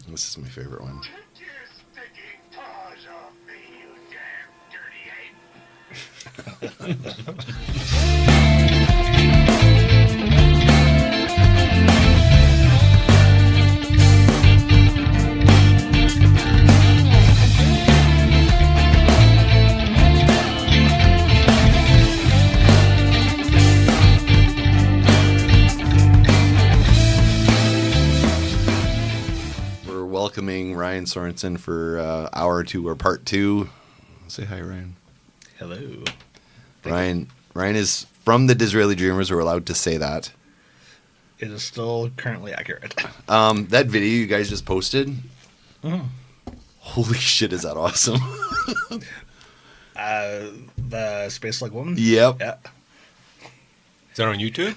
This is my favorite one. Take your sticking paws off me, you damn dirty ape! Welcoming Ryan Sorensen for hour 2 or part 2. Say hi, Ryan. Hello. Ryan is from the Disraeli Dreamers. We're allowed to say that. It is still currently accurate. That video you guys just posted. Holy shit, is that awesome? The Space-like woman? Yep. Yeah. Is that on YouTube?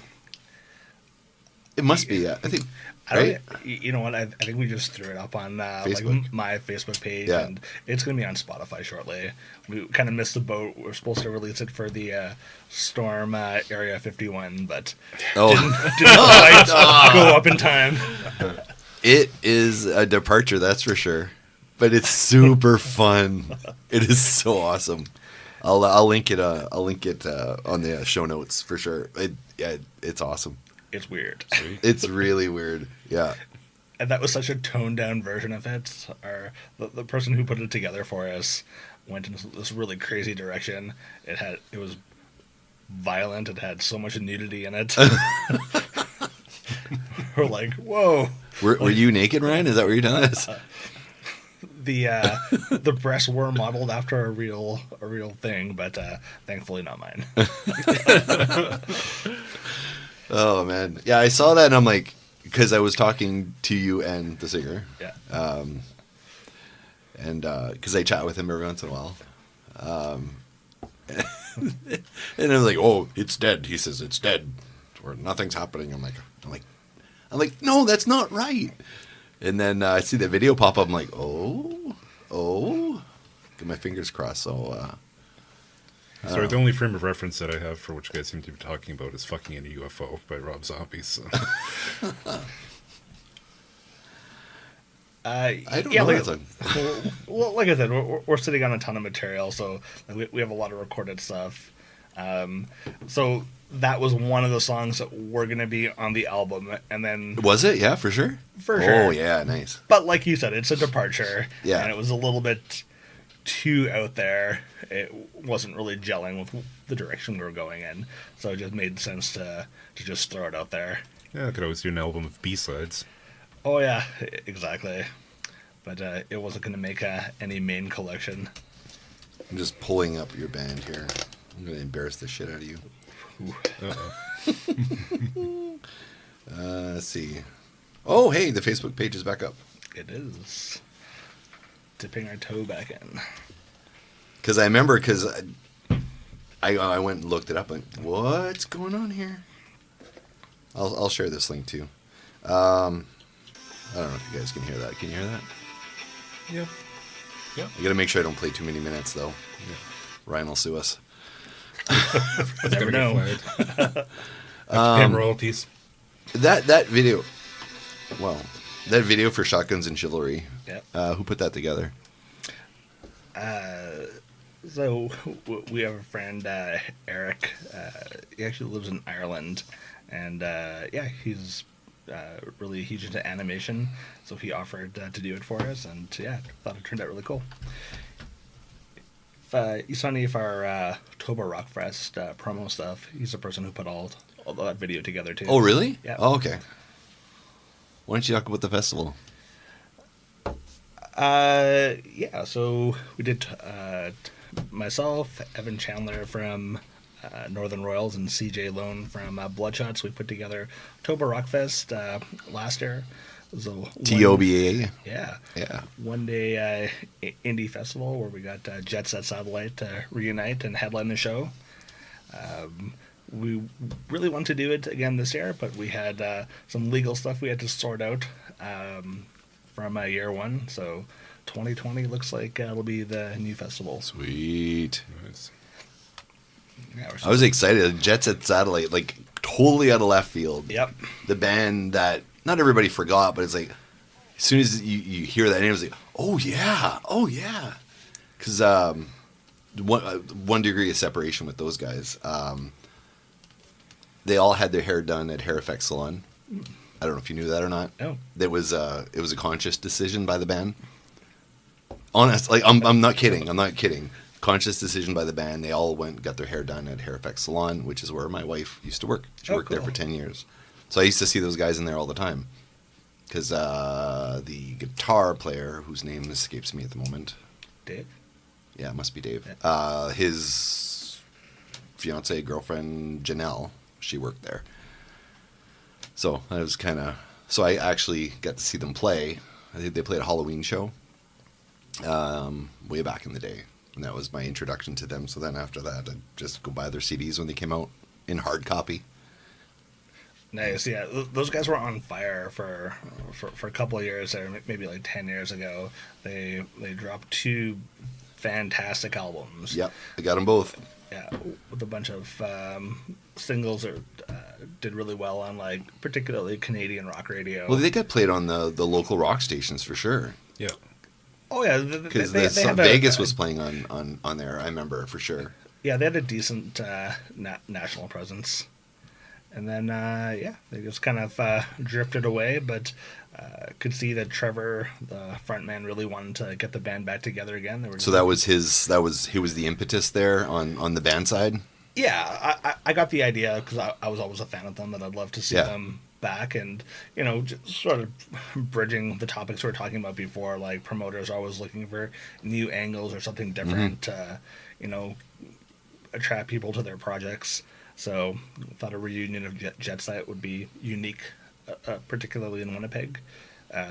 It must be, yeah. I think. Right? You know what? I think we just threw it up on like my Facebook page, and it's going to be on Spotify shortly. We kind of missed the boat. We're supposed to release it for the Storm Area 51, but didn't quite go up in time. It is a departure, that's for sure. But it's super fun. It is so awesome. I'll link it. I'll link it on the show notes for sure. It's awesome. It's weird. It's really weird. Yeah. And that was such a toned down version of it. The person who put it together for us went in this really crazy direction. It was violent. It had so much nudity in it. We're like, whoa. Were you naked, Ryan? Is that what you're telling us? The breasts were modeled after a real thing, but thankfully not mine. Oh man, yeah, I saw that and I'm like, because I was talking to you and the singer, yeah, and because I chat with him every once in a while, and I'm like, oh, it's dead. He says it's dead, or nothing's happening. I'm like, no, that's not right. And then I see the video pop up. I'm like, oh, get my fingers crossed. So. Sorry, the only frame of reference that I have for what you guys seem to be talking about is Fucking in a UFO by Rob Zombie. So. I don't know. Like I said, we're sitting on a ton of material, so we have a lot of recorded stuff. So that was one of the songs that were going to be on the album, and then... Was it? Yeah, for sure? For sure. Oh, yeah, nice. But like you said, it's a departure, yeah, and it was a little bit too out there. It wasn't really gelling with the direction we were going in, so it just made sense to just throw it out there. Yeah, I could always do an album of B-sides. Oh yeah, exactly. But it wasn't going to make any main collection. I'm just pulling up your band here. I'm going to embarrass the shit out of you. Let's see. Oh, hey, the Facebook page is back up. It is. Dipping our toe back in. Because I remember, I went and looked it up, and what's going on here? I'll share this link too. I don't know if you guys can hear that. Can you hear that? Yeah. Yeah. I got to make sure I don't play too many minutes, though. Yeah. Ryan will sue us. Never know. Pay royalties. That video. Well, that video for Shotguns and Chivalry. Yeah. Who put that together? So we have a friend, Eric. He actually lives in Ireland, and he's really huge into animation. So he offered to do it for us, and thought it turned out really cool. You saw any of our Toba Rockfest promo stuff? He's the person who put all that video together too. Oh, really? Yeah. Oh, okay. Why don't you talk about the festival? So we did myself, Evan Chandler from Northern Royals, and CJ Lone from Bloodshots. We put together Toba Rockfest last year. So TOBA. Yeah. Yeah. One day indie festival where we got Jet Set Satellite to reunite and headline the show. We really want to do it again this year, but we had some legal stuff we had to sort out from year one. So 2020 looks like it'll be the new festival. Sweet. Nice. Yeah, I was excited. Jet Set Satellite, like totally out of left field. Yep. The band that not everybody forgot, but it's like as soon as you hear that name, it's like, oh yeah, because one degree of separation with those guys. They all had their hair done at Hair Effects Salon. I don't know if you knew that or not. Oh. It was a conscious decision by the band. Honest, like I'm not kidding. Conscious decision by the band. They all went and got their hair done at Hair Effects Salon, which is where my wife used to work. She worked there for 10 years. So I used to see those guys in there all the time. Because the guitar player, whose name escapes me at the moment. Dave? Yeah, it must be Dave. Yeah. His fiancée, girlfriend, Janelle, she worked there. So I was so I actually got to see them play. I think they played a Halloween show way back in the day. And that was my introduction to them. So then after that, I'd just go buy their CDs when they came out in hard copy. Nice, yeah. Those guys were on fire for a couple of years there, maybe like 10 years ago. They dropped 2 fantastic albums. Yep, I got them both. Yeah, with a bunch of singles that did really well on like particularly Canadian rock radio. Well, they got played on the local rock stations for sure. Yeah. Oh yeah, because Vegas was playing on there. I remember for sure. Yeah, they had a decent national presence, and then they just kind of drifted away. But could see that Trevor, the frontman, really wanted to get the band back together again. So he was the impetus there on the band side. Yeah, I got the idea because I was always a fan of them, that I'd love to see them back, and just sort of bridging the topics we were talking about before, like promoters are always looking for new angles or something different to attract people to their projects. So I thought a reunion of Jet Set would be unique, particularly in Winnipeg.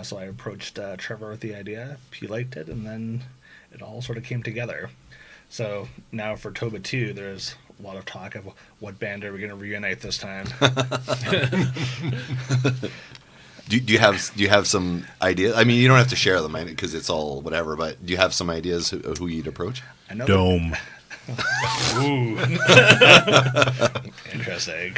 So I approached Trevor with the idea. He liked it, and then it all sort of came together. So now for Toba 2, there's a lot of talk of what band are we going to reunite this time. Do you have some ideas? I mean, you don't have to share them because it's all whatever. But do you have some ideas of who you'd approach? I know Dome. Ooh. Interesting.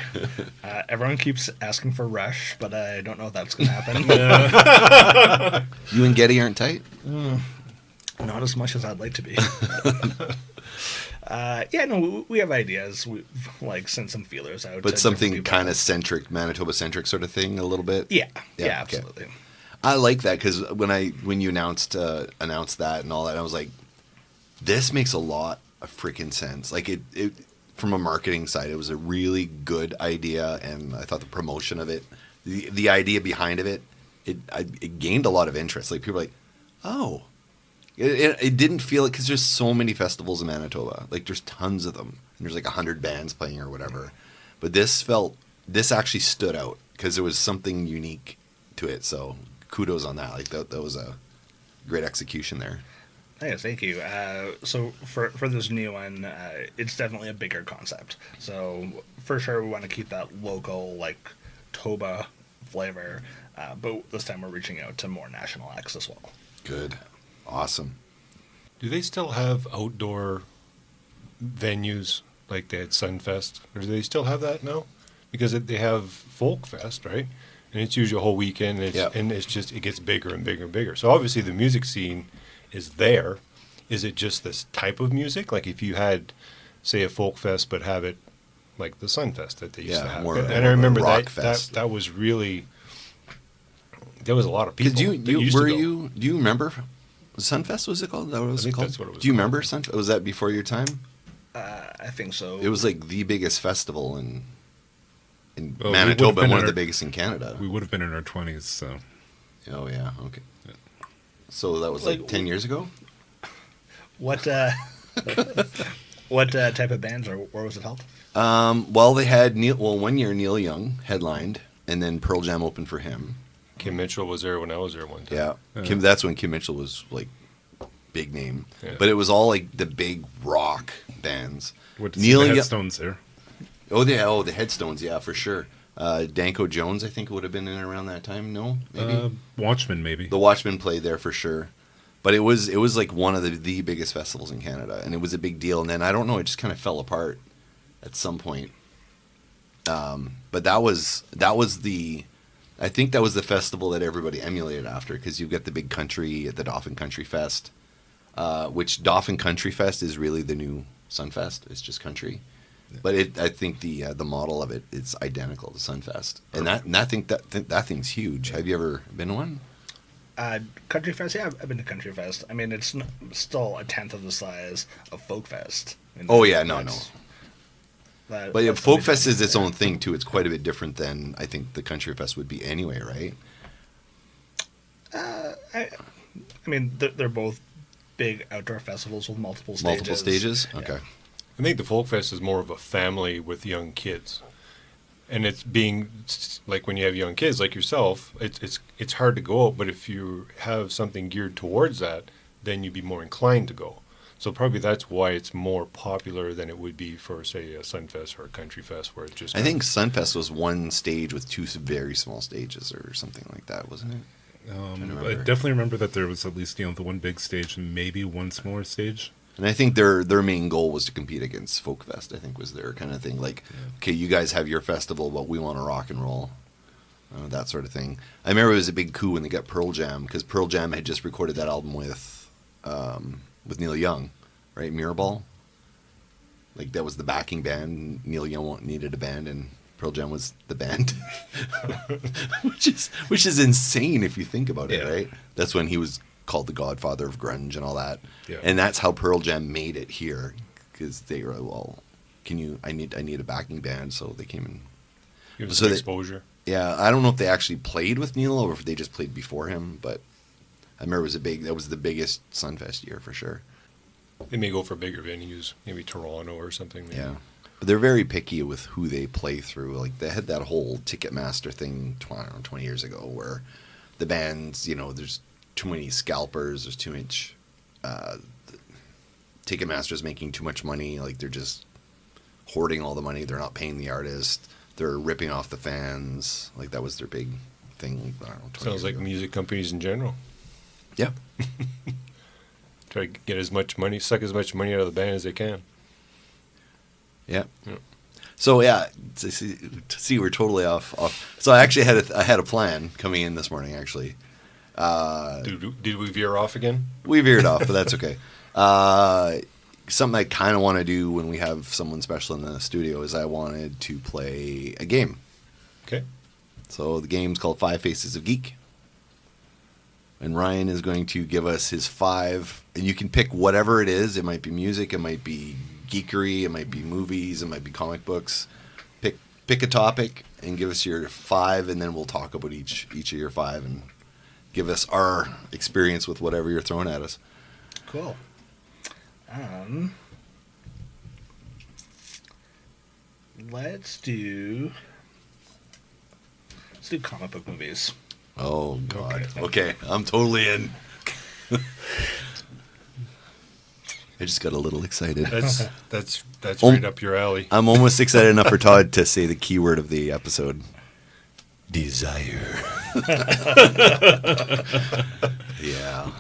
Everyone keeps asking for Rush, but I don't know if that's going to happen. You and Getty aren't tight? Not as much as I'd like to be. We have ideas. We've sent some feelers out. But something kind of centric, Manitoba-centric sort of thing, a little bit? Yeah, okay. Absolutely. I like that because when you announced that and all that, I was like, this makes a lot of freaking sense. Like it from a marketing side, it was a really good idea, and I thought the promotion of it, the idea behind it gained a lot of interest. Like people were like, oh. It didn't feel it because there's so many festivals in Manitoba. Like there's tons of them. And there's like 100 bands playing or whatever. But this actually stood out because there was something unique to it. So kudos on that. Like that was a great execution there. Yes, thank you. So for this new one, it's definitely a bigger concept. So for sure we want to keep that local like Toba flavor, but this time we're reaching out to more national acts as well. Good. Awesome. Do they still have outdoor venues like they had Sunfest? Or do they still have that now? Because they have Folk Fest, right? And it's usually a whole weekend, and it's just, it gets bigger and bigger and bigger. So obviously the music scene is there. Is it just this type of music? Like if you had, say, a Folk Fest, but have it like the Sunfest that they used to have. And I remember that was really, there was a lot of people. Do you remember Sunfest, was it called? That was it called? That's what it was. Do you remember Sunfest? Was that before your time? I think so. It was like the biggest festival in Manitoba, and one of the biggest in Canada. We would have been in our 20s, so. Oh yeah, okay. Yeah. So that was like 10 years ago. What what type of bands, or where was it held? Well, they had one year Neil Young headlined, and then Pearl Jam opened for him. Kim Mitchell was there when I was there one time. Yeah, that's when Kim Mitchell was like big name. Yeah. But it was all like the big rock bands. Neil the Headstones there. Oh, the Headstones, yeah, for sure. Danko Jones, I think, would have been in around that time. No, maybe Watchmen, maybe. The Watchmen played there for sure. But it was like one of the biggest festivals in Canada, and it was a big deal. And then I don't know, it just kind of fell apart at some point. But that was the I think that was the festival that everybody emulated after, because you get the big country at the Dauphin Country Fest, which Dauphin Country Fest is really the new Sunfest. It's just country. Yeah. But I think the model of it is identical to Sunfest. And I think that thing's huge. Have you ever been to one? Country Fest, yeah, I've been to Country Fest. I mean, it's still a tenth of the size of Folk Fest. Oh, yeah, no. But yeah, Folk Fest is its own thing, too. It's quite a bit different than I think the Country Fest would be anyway, right? I mean, they're both big outdoor festivals with multiple stages. Okay. Yeah. I think the Folk Fest is more of a family with young kids. And it's being, like when you have young kids like yourself, it's hard to go out, but if you have something geared towards that, then you'd be more inclined to go. So probably that's why it's more popular than it would be for, say, a Sunfest or a Country Fest, where it's just... I think Sunfest was one stage with two very small stages or something like that, wasn't it? I definitely remember that there was at least, the one big stage and maybe one smaller stage. And I think their main goal was to compete against Folk Fest, I think was their kind of thing. Like, okay, you guys have your festival, but we want to rock and roll. That sort of thing. I remember it was a big coup when they got Pearl Jam, because Pearl Jam had just recorded that album with Neil Young, right? Mirrorball. Like, that was the backing band. Neil Young needed a band, and Pearl Jam was the band. which is insane if you think about it, right? That's when he was called the Godfather of grunge and all that. Yeah. And that's how Pearl Jam made it here, because they were like, well, I need a backing band, so they came and give us exposure. Yeah, I don't know if they actually played with Neil or if they just played before him, but I remember that was the biggest Sunfest year for sure. They may go for bigger venues, maybe Toronto or something. Maybe. Yeah. But they're very picky with who they play through. Like, they had that whole Ticketmaster thing 20 years ago where the bands, there's too many scalpers, there's too much Ticketmaster's making too much money, like they're just hoarding all the money, they're not paying the artist, they're ripping off the fans. Like, that was their big thing, I don't know, sounds like ago. Music companies in general. Yeah. Try to get as much money, suck as much money out of the band as they can. Yeah. So to see we're totally off. So I actually had a plan coming in this morning, actually. Did we veer off again? We veered off, but that's okay. Something I kind of want to do when we have someone special in the studio is I wanted to play a game. Okay. So the game's called Faces of Geek. And Ryan is going to give us his 5, and you can pick whatever it is. It might be music, it might be geekery, it might be movies, it might be comic books. Pick a topic and give us your 5, and then we'll talk about each of your 5 and give us our experience with whatever you're throwing at us. Cool. Let's do comic book movies. Oh, God. Okay, I'm totally in. I just got a little excited. That's right up your alley. I'm almost excited enough for Todd to say the keyword of the episode. Desire. Yeah.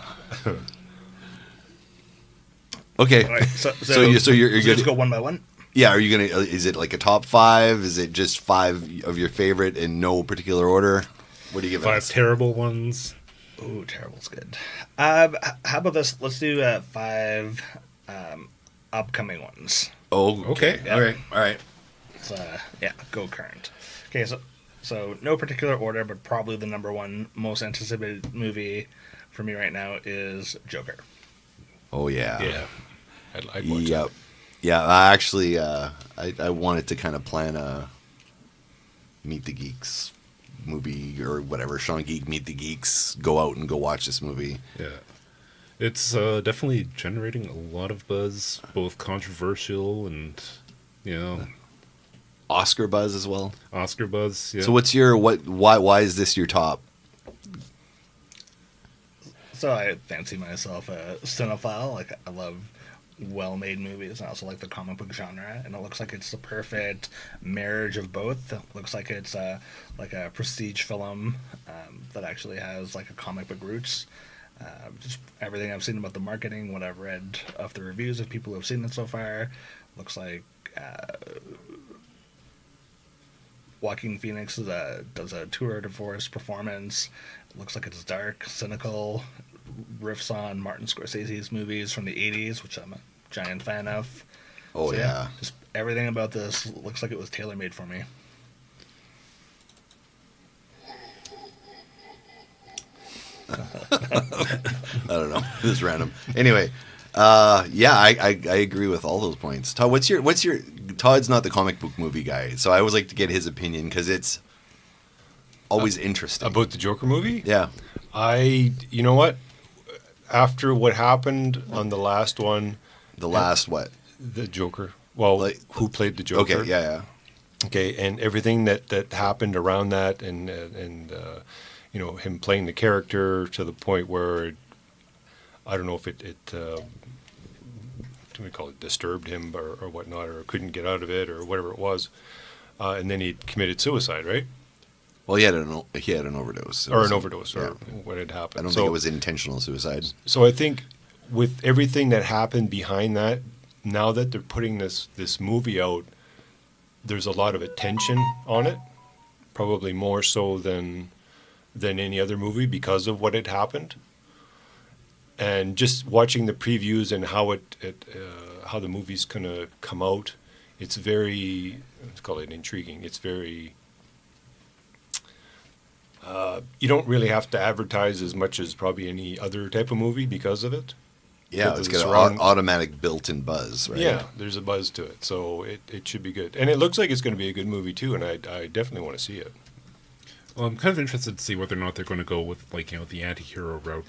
Okay. All right, so you're gonna just go one by one. Yeah. Are you gonna? Is it like a top 5? Is it just 5 of your favorite in no particular order? What do you give 5 us? terrible ones. Ooh, terrible's good. How about this? Let's do 5 upcoming ones. Oh, okay. Yeah. All right. So, go current. Okay, so no particular order, but probably the number 1 most anticipated movie for me right now is Joker. Oh, yeah. Yeah. I'd watch it. Yeah, I actually, I wanted to kind of plan a Meet the Geeks movie or whatever. Sean Geek, Meet the Geeks, go out and go watch this movie. Yeah. It's definitely generating a lot of buzz, both controversial and, Oscar buzz as well. Oscar buzz, yeah. So what's your, why is this your top? So I fancy myself a cinephile. Like, I love well-made movies. I also like the comic book genre, and it looks like it's the perfect marriage of both. It looks like it's like a prestige film that actually has like a comic book roots. Just everything I've seen about the marketing, what I've read of the reviews of people who have seen it so far, looks like Joaquin Phoenix does a tour de force performance. It looks like it's dark, cynical, riffs on Martin Scorsese's movies from the 80s, which I'm a giant fan of. Oh, So, yeah. Just everything about this looks like it was tailor-made for me. I don't know. This is random. Anyway, I agree with all those points. Todd, what's your Todd's not the comic book movie guy, so I always like to get his opinion because it's always interesting. About the Joker movie? Yeah. You know what? After what happened on the last one, The last what? the Joker. Well, Like- who played the Joker? Okay, yeah. Okay, and everything that happened around that, and you know, him playing the character to the point where I don't know if it what do we call it, disturbed him or whatnot, or couldn't get out of it or whatever it was, and then he committed suicide, right? Well, he had an overdose. It Or an wasn't- overdose, or what had happened. I don't So- think it was intentional suicide. So I think with everything that happened behind that, now that they're putting this movie out, there's a lot of attention on it, probably more so than any other movie because of what had happened. And just watching the previews and how how the movie's gonna come out, it's very, let's call it intriguing. It's very. You don't really have to advertise as much as probably any other type of movie because of it. Yeah, Because it's of got the an surround- automatic built-in buzz, right? Yeah, there's a buzz to it, so it should be good. And it looks like it's going to be a good movie too, and I definitely want to see it. Well, I'm kind of interested to see whether or not they're going to go with, like, you know, the anti-hero route.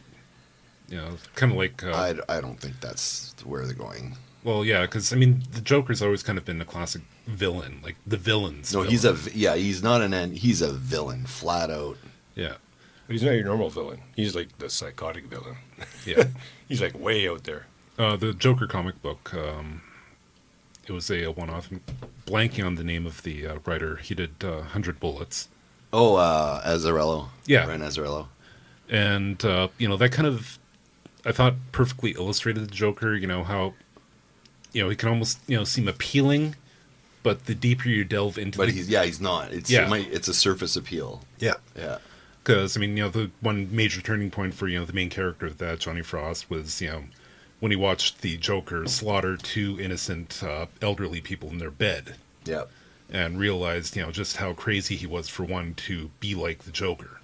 You know, kind of like... I don't think that's where they're going. well, yeah, because, I mean, the Joker's always kind of been a classic villain, like the villain's No, villain. he's not he's a villain, flat out. Yeah, But he's not your normal villain. He's like the psychotic villain. yeah. He's like way out there. The Joker comic book, it was a one-off. I'm blanking on the name of the writer. He did 100 Bullets. Oh, Azzarello. Yeah. Ryan Azzarello. And, you know, that kind of, I thought, perfectly illustrated the Joker. You know, how, you know, he can almost, you know, seem appealing, but the deeper you delve into But he's not. It's Yeah. it's a surface appeal. Yeah. Yeah. Because, I mean, you know, the one major turning point for, you know, the main character of that, Johnny Frost, was, you know, when he watched the Joker slaughter two innocent elderly people in their bed Yeah. and realized, you know, just how crazy he was for one to be like the Joker.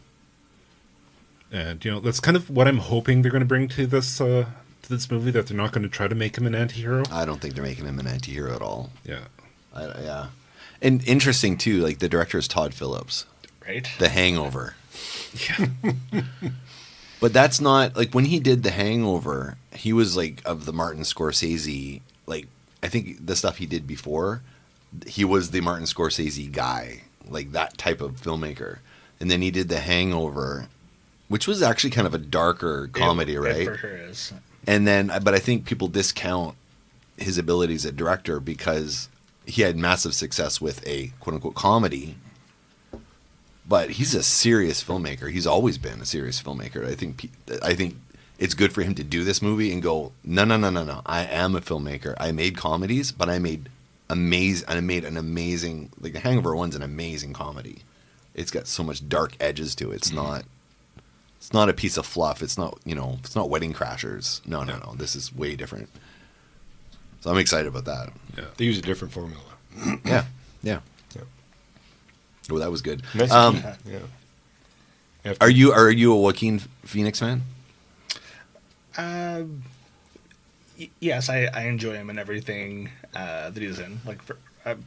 And, you know, that's kind of what I'm hoping they're going to bring to this movie, that they're not going to try to make him an anti-hero. I don't think they're making him an anti-hero at all. Yeah. Yeah. And interesting too, like the director is Todd Phillips. Right? The Hangover. Yeah. But that's not like when he did The Hangover, he was like of the Martin Scorsese, like I think the stuff he did before, he was the Martin Scorsese guy, like that type of filmmaker. And then he did The Hangover, which was actually kind of a darker comedy, right? It for sure is. And then, but I think people discount his abilities as a director because he had massive success with a quote unquote comedy. But he's a serious filmmaker. He's always been a serious filmmaker. I think it's good for him to do this movie and go, no. I am a filmmaker. I made comedies, but I made an amazing, like The Hangover 1's an amazing comedy. It's got so much dark edges to it. It's not a piece of fluff. It's not, it's not Wedding Crashers. No. This is way different. So I'm excited about that. Yeah. They use a different formula. Yeah. Yeah. Oh, that was good. Nice to keep- yeah. Are you a Joaquin Phoenix fan? Yes, I enjoy him in everything that he's in. Like,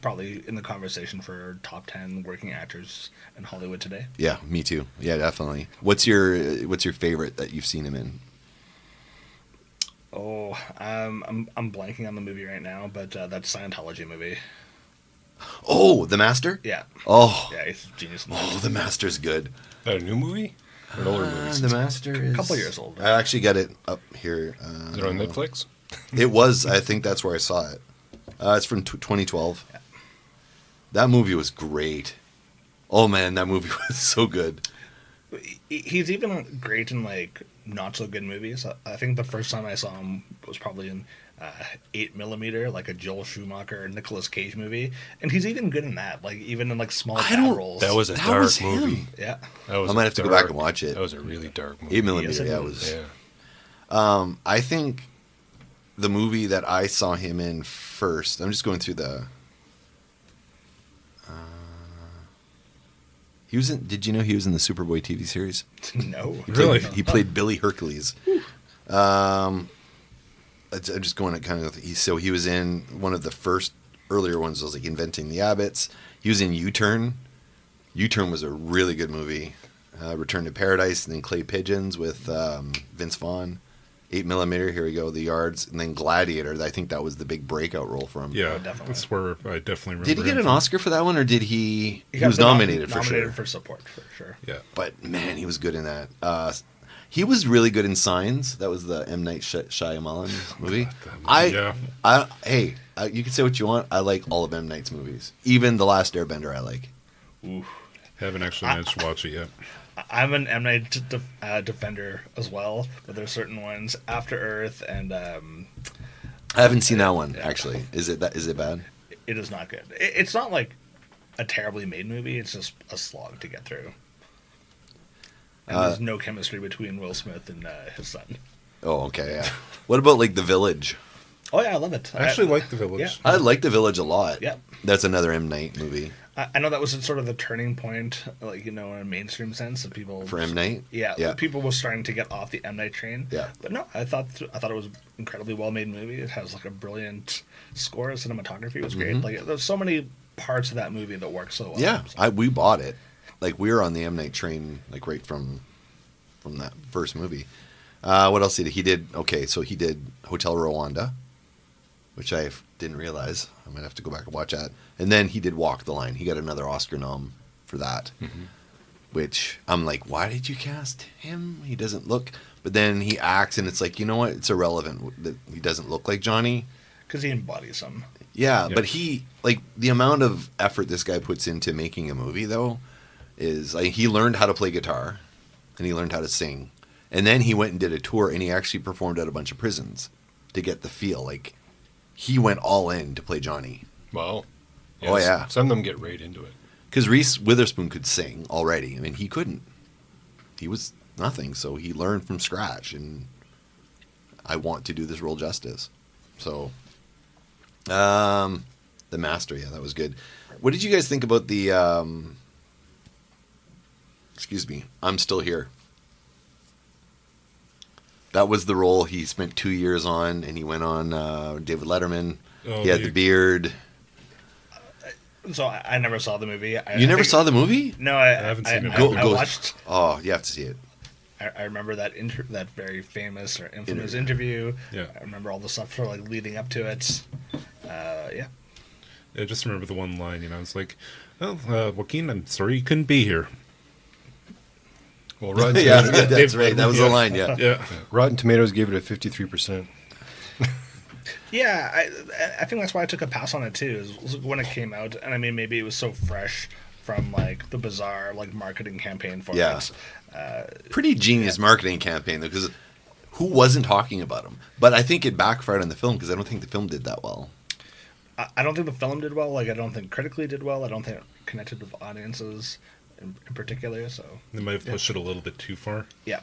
probably in the conversation for top 10 working actors in Hollywood today. Yeah, me too. Yeah, definitely. What's your favorite that you've seen him in? Oh, I'm blanking on the movie right now, but that Scientology movie. Oh, The Master? Yeah. Oh. Yeah, he's a genius. Oh, The Master's good. Is that a new movie? Or an older movie? The Master is a couple years old. I actually got it up here. Is it on Netflix? It was. I think that's where I saw it. It's from 2012. Yeah. That movie was great. Oh man, that movie was so good. He's even great in like not so good movies. I think the first time I saw him was probably in 8mm, like a Joel Schumacher, Nicolas Cage movie, and he's even good in that. Like even in like small bad roles. That was a dark movie. Yeah. That was I might have to go back and watch it. That was a really dark movie. 8mm, Yes, it yeah, it was. was. Yeah. I think the movie that I saw him in first. I'm just going through the. He was in. Did you know he was in the Superboy TV series? No. Really? He played Billy Hercules. I'm just going to kind of. He was in one of the first earlier ones. Was like Inventing the Abbots. He was in U-Turn. U-Turn was a really good movie. Return to Paradise, and then Clay Pigeons with Vince Vaughn. 8mm. Here we go. The Yards, and then Gladiator. I think that was the big breakout role for him. Yeah, definitely. that's where I definitely remember. Did he get him an from. Oscar for that one, or did he? He got was the nominated for nominated sure. for support for sure. Yeah. But man, he was good in that. He was really good in Signs. That was the M Night Shyamalan movie. Hey, you can say what you want. I like all of M Night's movies, even The Last Airbender. I like. Ooh. Haven't actually managed to watch it yet. I'm an M Night defender as well, but there's certain ones, After Earth, and I haven't seen that one Yeah. actually. Is it bad? it is not good. It's not like a terribly made movie. It's just a slog to get through. And there's no chemistry between Will Smith and his son. Oh, okay, yeah. What about like The Village? Oh yeah, I love it. I actually like The Village. Yeah. I like The Village a lot. Yeah. That's another M Night movie I know that was sort of the turning point, like, in a mainstream sense, of people for M Night. Yeah, people were starting to get off the M Night train. Yeah. But no, I thought it was an incredibly well made movie. It has like a brilliant score. Cinematography was great. Like there's so many parts of that movie that work so well. Yeah, So- we bought it. Like we were on the M Night train, like right from that first movie. What else did he did? Okay, so he did Hotel Rwanda, which I didn't realize. I might have to go back and watch that. And then he did Walk the Line. He got another Oscar nom for that, which I'm like, why did you cast him? He doesn't look. But then he acts, and it's like, you know what? It's irrelevant that he doesn't look like Johnny. because he embodies them. Yeah, Yeah. but he, like, the amount of effort this guy puts into making a movie, though, is like he learned how to play guitar and he learned how to sing. And then he went and did a tour, and he actually performed at a bunch of prisons to get the feel. Like, he went all in to play Johnny. Wow. Oh, yeah. Some of them get right into it. Because Reese Witherspoon could sing already. I mean, he couldn't. He was nothing, so he learned from scratch, and I want to do this role justice. So, The Master, yeah, that was good. What did you guys think about the, excuse me, I'm Still Here? That was the role he spent 2 years on, and he went on David Letterman. Oh, he had the beard. So I never saw the movie. You never saw the movie? No, I haven't seen it. I watched. Oh, you have to see it. I remember that that very famous or infamous interview. Yeah. I remember all the stuff for like leading up to it. Yeah. I just remember the one line, I was like, "Oh, Joaquin, I'm sorry you couldn't be here." Well, Rotten, Yeah, Tomatoes, that's right. That was the line, yeah. Yeah. Rotten Tomatoes gave it a 53%. Yeah, I think that's why I took a pass on it too. Is when it came out, and I mean maybe it was so fresh from like the bizarre like marketing campaign for Yeah. it. Pretty genius marketing campaign, though, because who wasn't talking about him? But I think it backfired on the film, because I don't think the film did that well. I don't think the film did well. Like I don't think critically did well. I don't think it connected with audiences in particular. So They might have pushed it a little bit too far. yeah.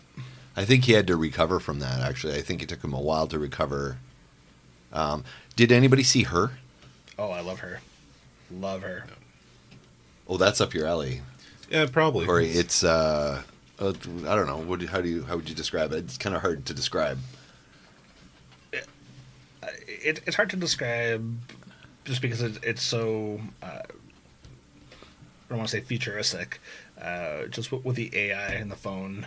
I think he had to recover from that, actually. I think it took him a while to recover. Did anybody see Her? Oh, I love her. Love her. Oh, that's up your alley, Yeah, probably. Corey. It's I don't know. How would you describe it? It's kind of hard to describe. It's hard to describe just because it's so I don't want to say futuristic. Just with the AI and the phone,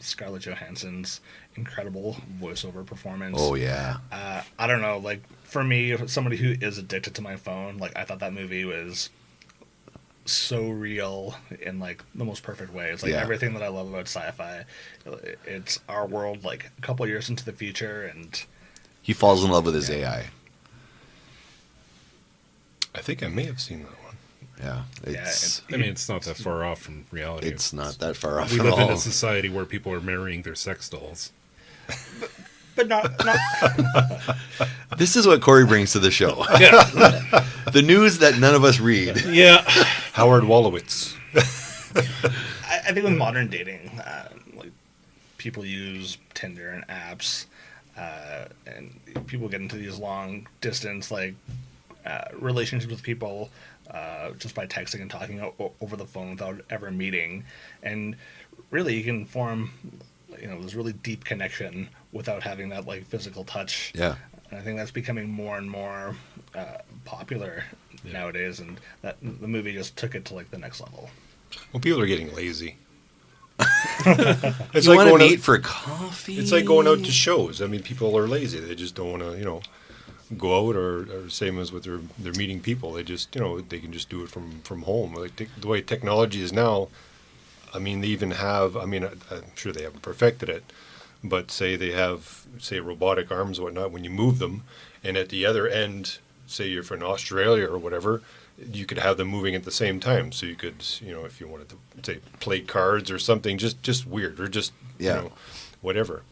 Scarlett Johansson's incredible voiceover performance. Oh yeah, I don't know. Like for me, somebody who is addicted to my phone, like I thought that movie was so real in like the most perfect way. It's like Yeah. everything that I love about sci-fi. It's our world like a couple years into the future, and he falls in love with his AI. I think I may have seen that one. Yeah, it's I mean, it's not that far off from reality. it's not that far off We at live in all. a society where people are marrying their sex dolls. But not This is what Corey brings to the show. Yeah. The news that none of us read. Yeah. Howard Wolowitz. I think with modern dating, like people use Tinder and apps, and people get into these long distance relationships with people just by texting and talking over the phone without ever meeting, and really you can form this really deep connection without having that like physical touch. Yeah. And I think that's becoming more and more popular nowadays, and that the movie just took it to like the next level. Well, people are getting lazy. You want to meet for coffee? It's like going out to shows. I mean, people are lazy. They just don't want to, go out or same as with they're meeting people. They just, they can just do it from home. Like the way technology is now, I mean, they even have, I'm sure they haven't perfected it, but say they have, robotic arms or whatnot, when you move them, and at the other end, say you're from Australia or whatever, you could have them moving at the same time. So you could, if you wanted to, say, play cards or something, just weird, or just, whatever.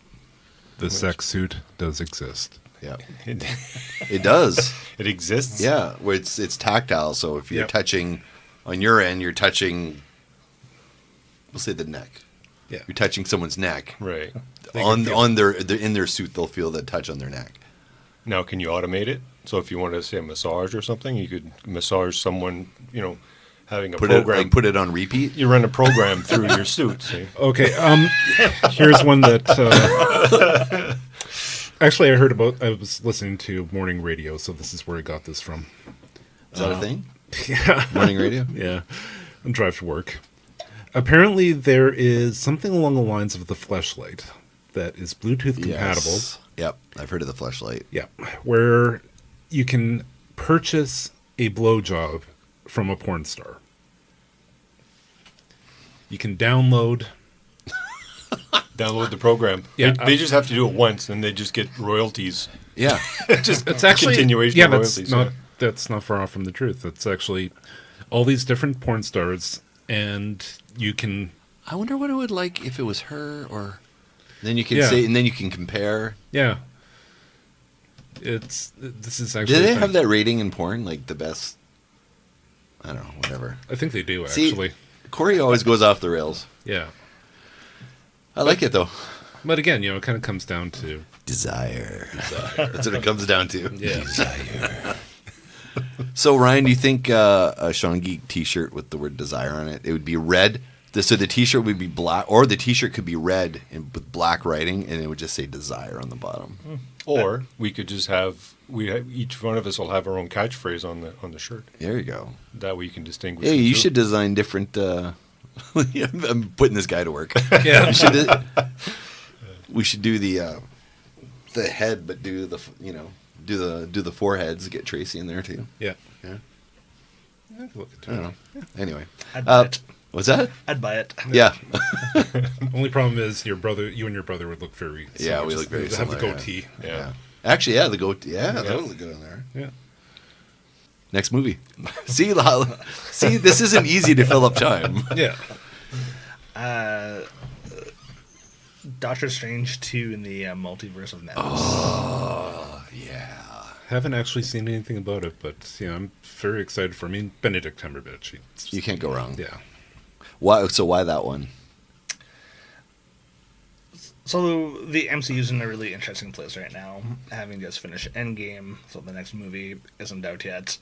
The sex suit does exist. Yeah. It does. It exists? Yeah, where it's tactile, so if you're touching, on your end, you're touching, we'll say the neck. Yeah. You're touching someone's neck. Right. On their in their suit, they'll feel the touch on their neck. Now, can you automate it? So if you want to say a massage or something, you could massage someone, having a program. Put it on repeat? You run a program through your suit, see? Okay, here's one that... actually, I was listening to morning radio, so this is where I got this from. Is that a thing? Yeah. Morning radio? Yeah. On drive to work. Apparently, there is something along the lines of the Fleshlight that is Bluetooth compatible. Yes. Yep, I've heard of the Fleshlight. Yeah, where you can purchase a blowjob from a porn star. You can download the program. Yeah, they just have to do it once, and they just get royalties. Yeah. Just it's actually continuation yeah, of royalties. that's not far off from the truth. It's actually all these different porn stars, and you can. I wonder what it would like if it was her, or then you can Yeah. say, and then you can compare. Yeah. This is actually. Do they have that rating in porn, like the best? I don't know, whatever. I think they do See, actually. Corey always goes off the rails. Yeah. I like it though. But again, it kind of comes down to Desire. That's what it comes down to. yeah. Desire. So Ryan, do you think a Sean Geek T-shirt with the word "desire" on it would be red? So the T-shirt would be black, or the T-shirt could be red and with black writing, and it would just say "desire" on the bottom. Or we could just have each one of us will have our own catchphrase on the shirt. There you go. That way you can distinguish. Hey, the you two. should design different. I'm putting this guy to work. Yeah. We should do the head, but do the do the foreheads. Get Tracy in there too. Yeah. Yeah. I can look I into don't it. know. Anyway, I'd buy it. what's that? I'd buy it. Yeah. Only problem is you and your brother would look very similar. Yeah, we look very Just have the similar, goatee. Yeah. Actually, yeah, the goat. Yeah, that would look good on there. Yeah. Next movie. See, this isn't easy to fill up time. Yeah. Doctor Strange 2 in the Multiverse of Madness. Oh, yeah. Haven't actually seen anything about it, but I'm very excited for. Benedict Cumberbatch. You can't go wrong. Yeah. Why? So why that one? So the MCU's in a really interesting place right now, having just finished Endgame, so the next movie isn't out yet.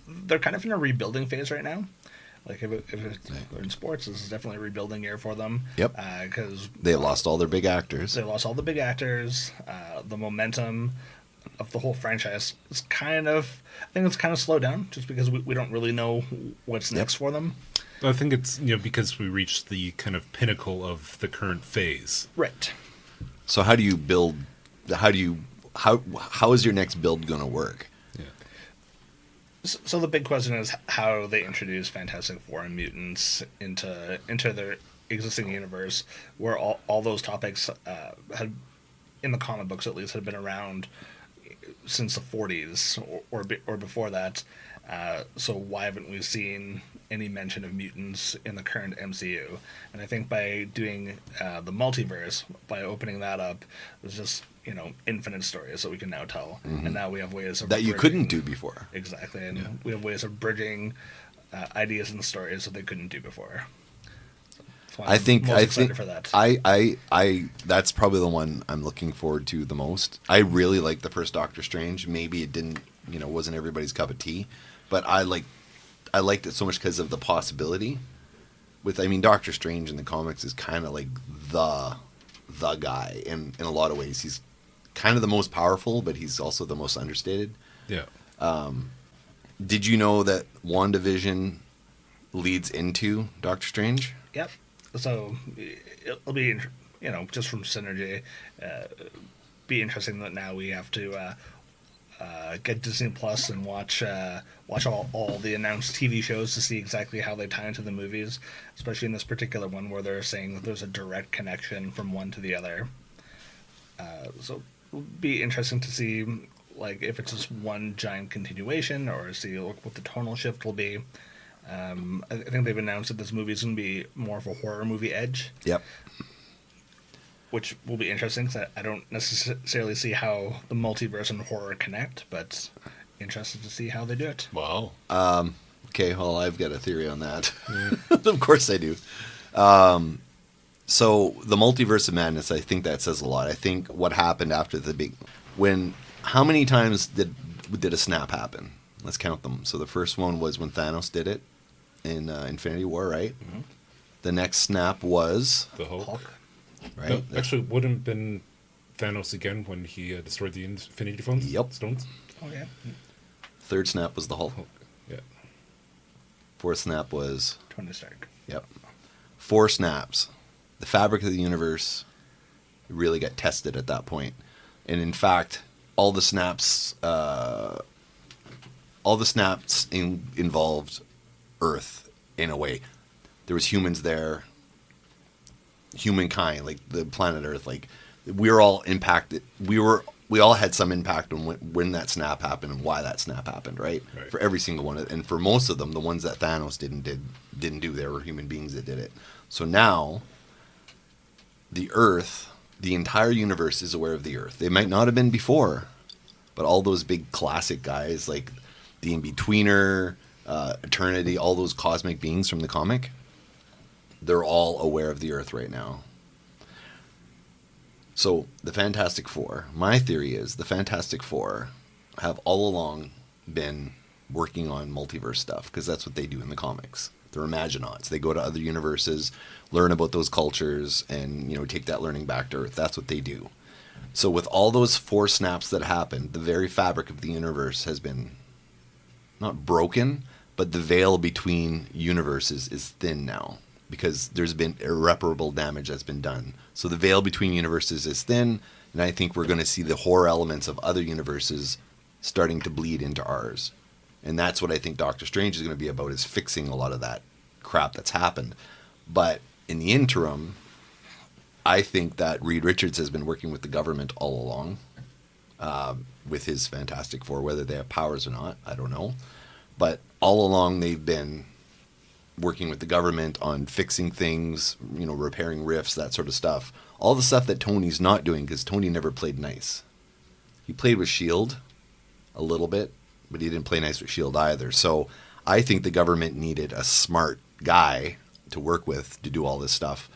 They're kind of in a rebuilding phase right now. Like if it's in sports, this is definitely a rebuilding year for them. Yep. Because They lost all their big actors. they lost all the big actors. The momentum of the whole franchise is I think it's kind of slowed down just because we don't really know what's next for them. I think it's because we reached the kind of pinnacle of the current phase. Right. So how do you build? How is your next build going to work? So the big question is how they introduce Fantastic Four and mutants into their existing universe, where all those topics had, in the comic books at least, had been around since the 40s or before that. So why haven't we seen any mention of mutants in the current MCU. And I think by doing the multiverse, by opening that up, there's just, infinite stories that we can now tell. And now we have ways of that you couldn't do before. Exactly. And we have ways of bridging ideas and stories that they couldn't do before. So I think for that. I that's probably the one I'm looking forward to the most. I really like the first Doctor Strange. Maybe it didn't, wasn't everybody's cup of tea, but I liked it so much because of the possibility. Doctor Strange in the comics is kind of like the guy in a lot of ways. He's kind of the most powerful, but he's also the most understated. Yeah. Did you know that WandaVision leads into Doctor Strange? Yep. So it'll be, just from synergy, be interesting that now we have to get Disney Plus and watch all the announced TV shows to see exactly how they tie into the movies, especially in this particular one where they're saying that there's a direct connection from one to the other. So it'll be interesting to see, if it's just one giant continuation or see what the tonal shift will be. I think they've announced that this movie is going to be more of a horror movie edge. Yep. Which will be interesting because I don't necessarily see how the multiverse and horror connect, but interested to see how they do it. Wow. Okay, well, I've got a theory on that. Of course I do. So the Multiverse of Madness, I think that says a lot. I think what happened after how many times did a snap happen? Let's count them. So the first one was when Thanos did it in Infinity War, right? Mm-hmm. The next snap was the Hulk. Right. No, actually, wouldn't have been Thanos again when he destroyed the Infinity Stones. Oh yeah. Third snap was the Hulk. Yeah. Fourth snap was Tony Stark. Yep. 4 snaps. The fabric of the universe really got tested at that point. And in fact, all the snaps involved Earth in a way. There was humans there, humankind, like the planet Earth, like we were all impacted. We all had some impact on when that snap happened and why that snap happened, right? For every single one, and for most of them, the ones that Thanos didn't do, there were human beings that did it. So now, the Earth, the entire universe is aware of the Earth. They might not have been before, but all those big classic guys like the In-Betweener, Eternity, all those cosmic beings from the comic, they're all aware of the Earth right now. So the Fantastic Four, my theory is the Fantastic Four have all along been working on multiverse stuff because that's what they do in the comics. They're Imaginauts. They go to other universes, learn about those cultures, and take that learning back to Earth. That's what they do. So with all those 4 snaps that happened, the very fabric of the universe has been not broken, but the veil between universes is thin now because there's been irreparable damage that's been done. So the veil between universes is thin, and I think we're going to see the horror elements of other universes starting to bleed into ours. And that's what I think Doctor Strange is going to be about, is fixing a lot of that crap that's happened. But in the interim, I think that Reed Richards has been working with the government all along with his Fantastic Four, whether they have powers or not, I don't know. But all along they've been working with the government on fixing things, repairing rifts, that sort of stuff. All the stuff that Tony's not doing, because Tony never played nice. He played with S.H.I.E.L.D. a little bit, but he didn't play nice with S.H.I.E.L.D. either. So I think the government needed a smart guy to work with to do all this stuff.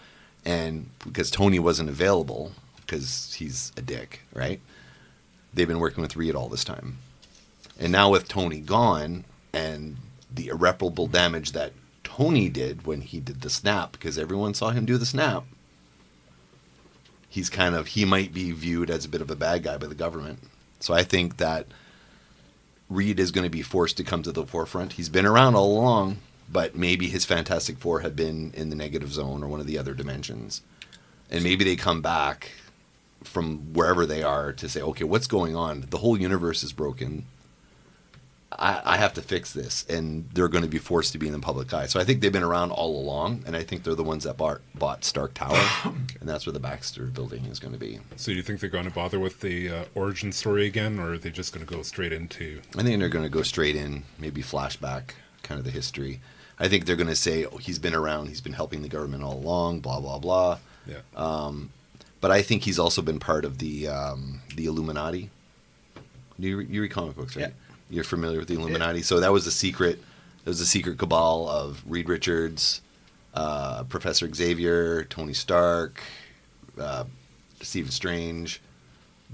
And because Tony wasn't available, because he's a dick, right? They've been working with Reed all this time. And now with Tony gone and the irreparable damage that Tony did when he did the snap, because everyone saw him do the snap, he might be viewed as a bit of a bad guy by the government. So I think that Reed is going to be forced to come to the forefront. He's been around all along, but maybe his Fantastic Four had been in the negative zone or one of the other dimensions. And maybe they come back from wherever they are to say, okay, what's going on? The whole universe is broken. I have to fix this. And they're going to be forced to be in the public eye. So I think they've been around all along, and I think they're the ones that bought Stark Tower, and that's where the Baxter building is going to be. So do you think they're going to bother with the origin story again, or are they just going to go straight into... I think they're going to go straight in, maybe flashback, kind of the history. I think they're going to say, oh, he's been around, he's been helping the government all along, blah, blah, blah. Yeah. But I think he's also been part of the Illuminati. You read comic books, right? Yeah. You're familiar with the Illuminati. So that was a secret. It was a secret cabal of Reed Richards, Professor Xavier, Tony Stark, Stephen Strange,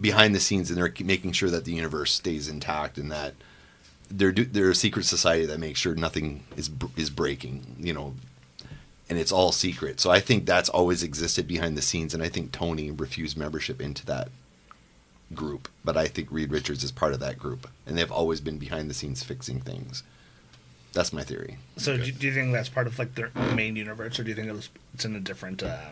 behind the scenes, and they're making sure that the universe stays intact, and that they're a secret society that makes sure nothing is breaking, you know, and it's all secret. So I think that's always existed behind the scenes, and I think Tony refused membership into that group, but I think Reed Richards is part of that group, and they've always been behind the scenes fixing things. That's my theory. So do you think that's part of like the main universe, or do you think it's in a different part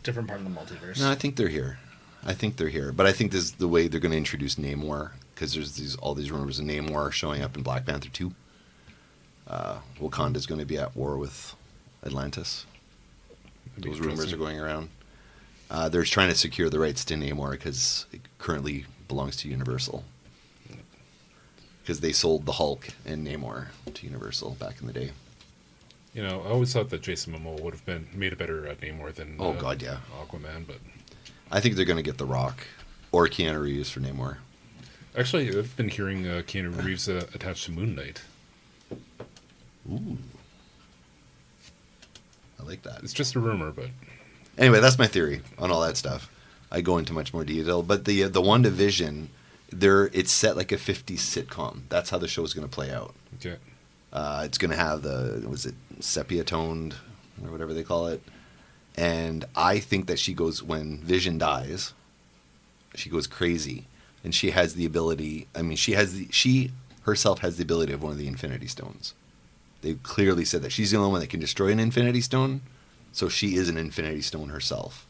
of the multiverse? No, I think they're here. But I think this is the way they're going to introduce Namor, because there's all these rumors of Namor showing up in Black Panther 2. Wakanda's going to be at war with Atlantis. Those rumors are going around. They're trying to secure the rights to Namor because it currently belongs to Universal. Because they sold the Hulk and Namor to Universal back in the day. You know, I always thought that Jason Momoa would have made a better Namor than Aquaman, but I think they're going to get The Rock or Keanu Reeves for Namor. Actually, I've been hearing Keanu Reeves attached to Moon Knight. Ooh. I like that. It's just a rumor, but... Anyway, that's my theory on all that stuff. I go into much more detail. But the WandaVision, it's set like a 50s sitcom. That's how the show is going to play out. Okay. It's going to have sepia toned, or whatever they call it. And I think that when Vision dies, she goes crazy. And she has the ability, she herself has the ability of one of the Infinity Stones. They clearly said that she's the only one that can destroy an Infinity Stone. So she is an Infinity Stone herself.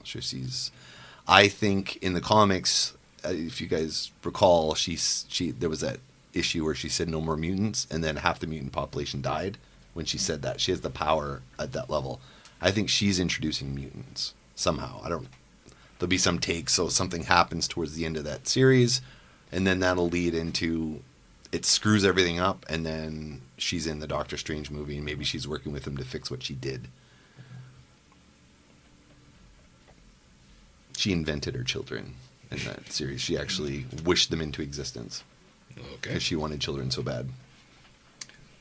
I think in the comics, if you guys recall, there was that issue where she said no more mutants, and then half the mutant population died when she said that. She has the power at that level. I think she's introducing mutants somehow. There'll be some take, so something happens towards the end of that series, and then that'll lead into it screws everything up, and then she's in the Doctor Strange movie, and maybe she's working with him to fix what she did. She invented her children in that series. She actually wished them into existence. Okay. Because she wanted children so bad.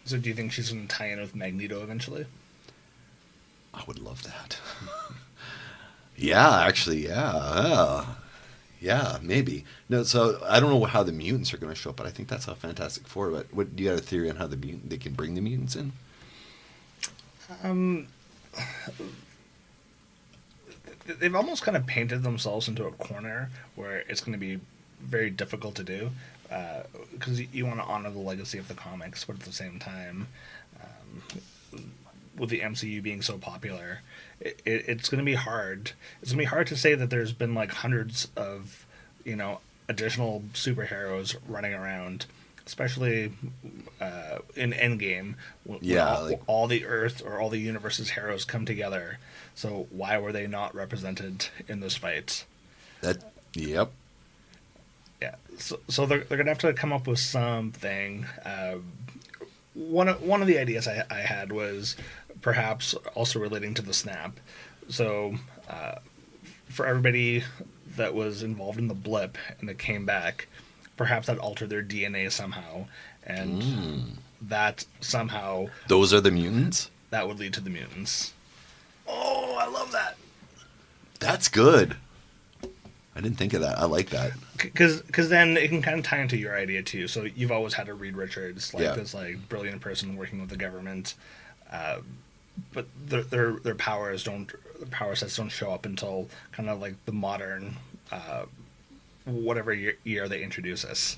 So do you think she's going to tie in with Magneto eventually? I would love that. Yeah, actually, yeah. Yeah, maybe. No, so I don't know how the mutants are going to show up, but I think that's how Fantastic Four. But what do you have a theory on how they can bring the mutants in? They've almost kind of painted themselves into a corner where it's going to be very difficult to do, because you want to honor the legacy of the comics, but at the same time, with the MCU being so popular, it's going to be hard. It's going to be hard to say that there's been like hundreds of, additional superheroes running around, especially in Endgame, when all the Earth or all the universe's heroes come together. So why were they not represented in this fight? Yep. Yeah. So they're gonna have to come up with something. One of the ideas I had was perhaps also relating to the snap. So for everybody that was involved in the blip and that came back, perhaps that altered their DNA somehow, and that somehow those are the mutants. That would lead to the mutants. Oh, I love that. That's good. I didn't think of that. I like that. Because then it can kind of tie into your idea too. So you've always had a Reed Richards, this brilliant person working with the government, but their power sets don't show up until kind of like the modern, whatever year they introduce us.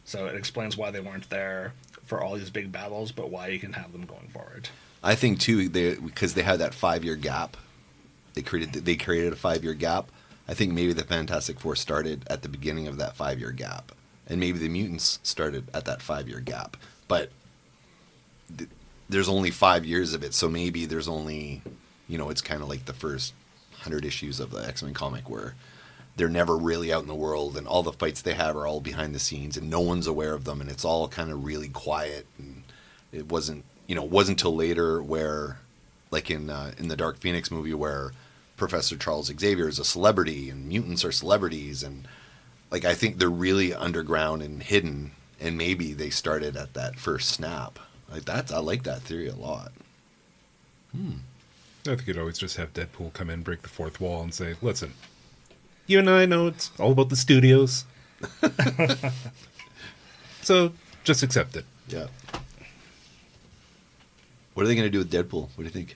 So it explains why they weren't there for all these big battles, but why you can have them going forward. I think too, because they had that 5-year gap. They created a 5-year gap. I think maybe the Fantastic Four started at the beginning of that 5-year gap, and maybe the mutants started at that 5-year gap. But there's only 5 years of it, so maybe there's only, it's kind of like the first 100 issues of the X-Men comic where they're never really out in the world, and all the fights they have are all behind the scenes, and no one's aware of them, and it's all kind of really quiet, and it wasn't wasn't until later where, like in the Dark Phoenix movie, where Professor Charles Xavier is a celebrity and mutants are celebrities, and like I think they're really underground and hidden, and maybe they started at that first snap. I like that theory a lot. I think you'd always just have Deadpool come in, break the fourth wall, and say, "Listen, you and I know it's all about the studios, so just accept it." Yeah. What are they going to do with Deadpool? What do you think?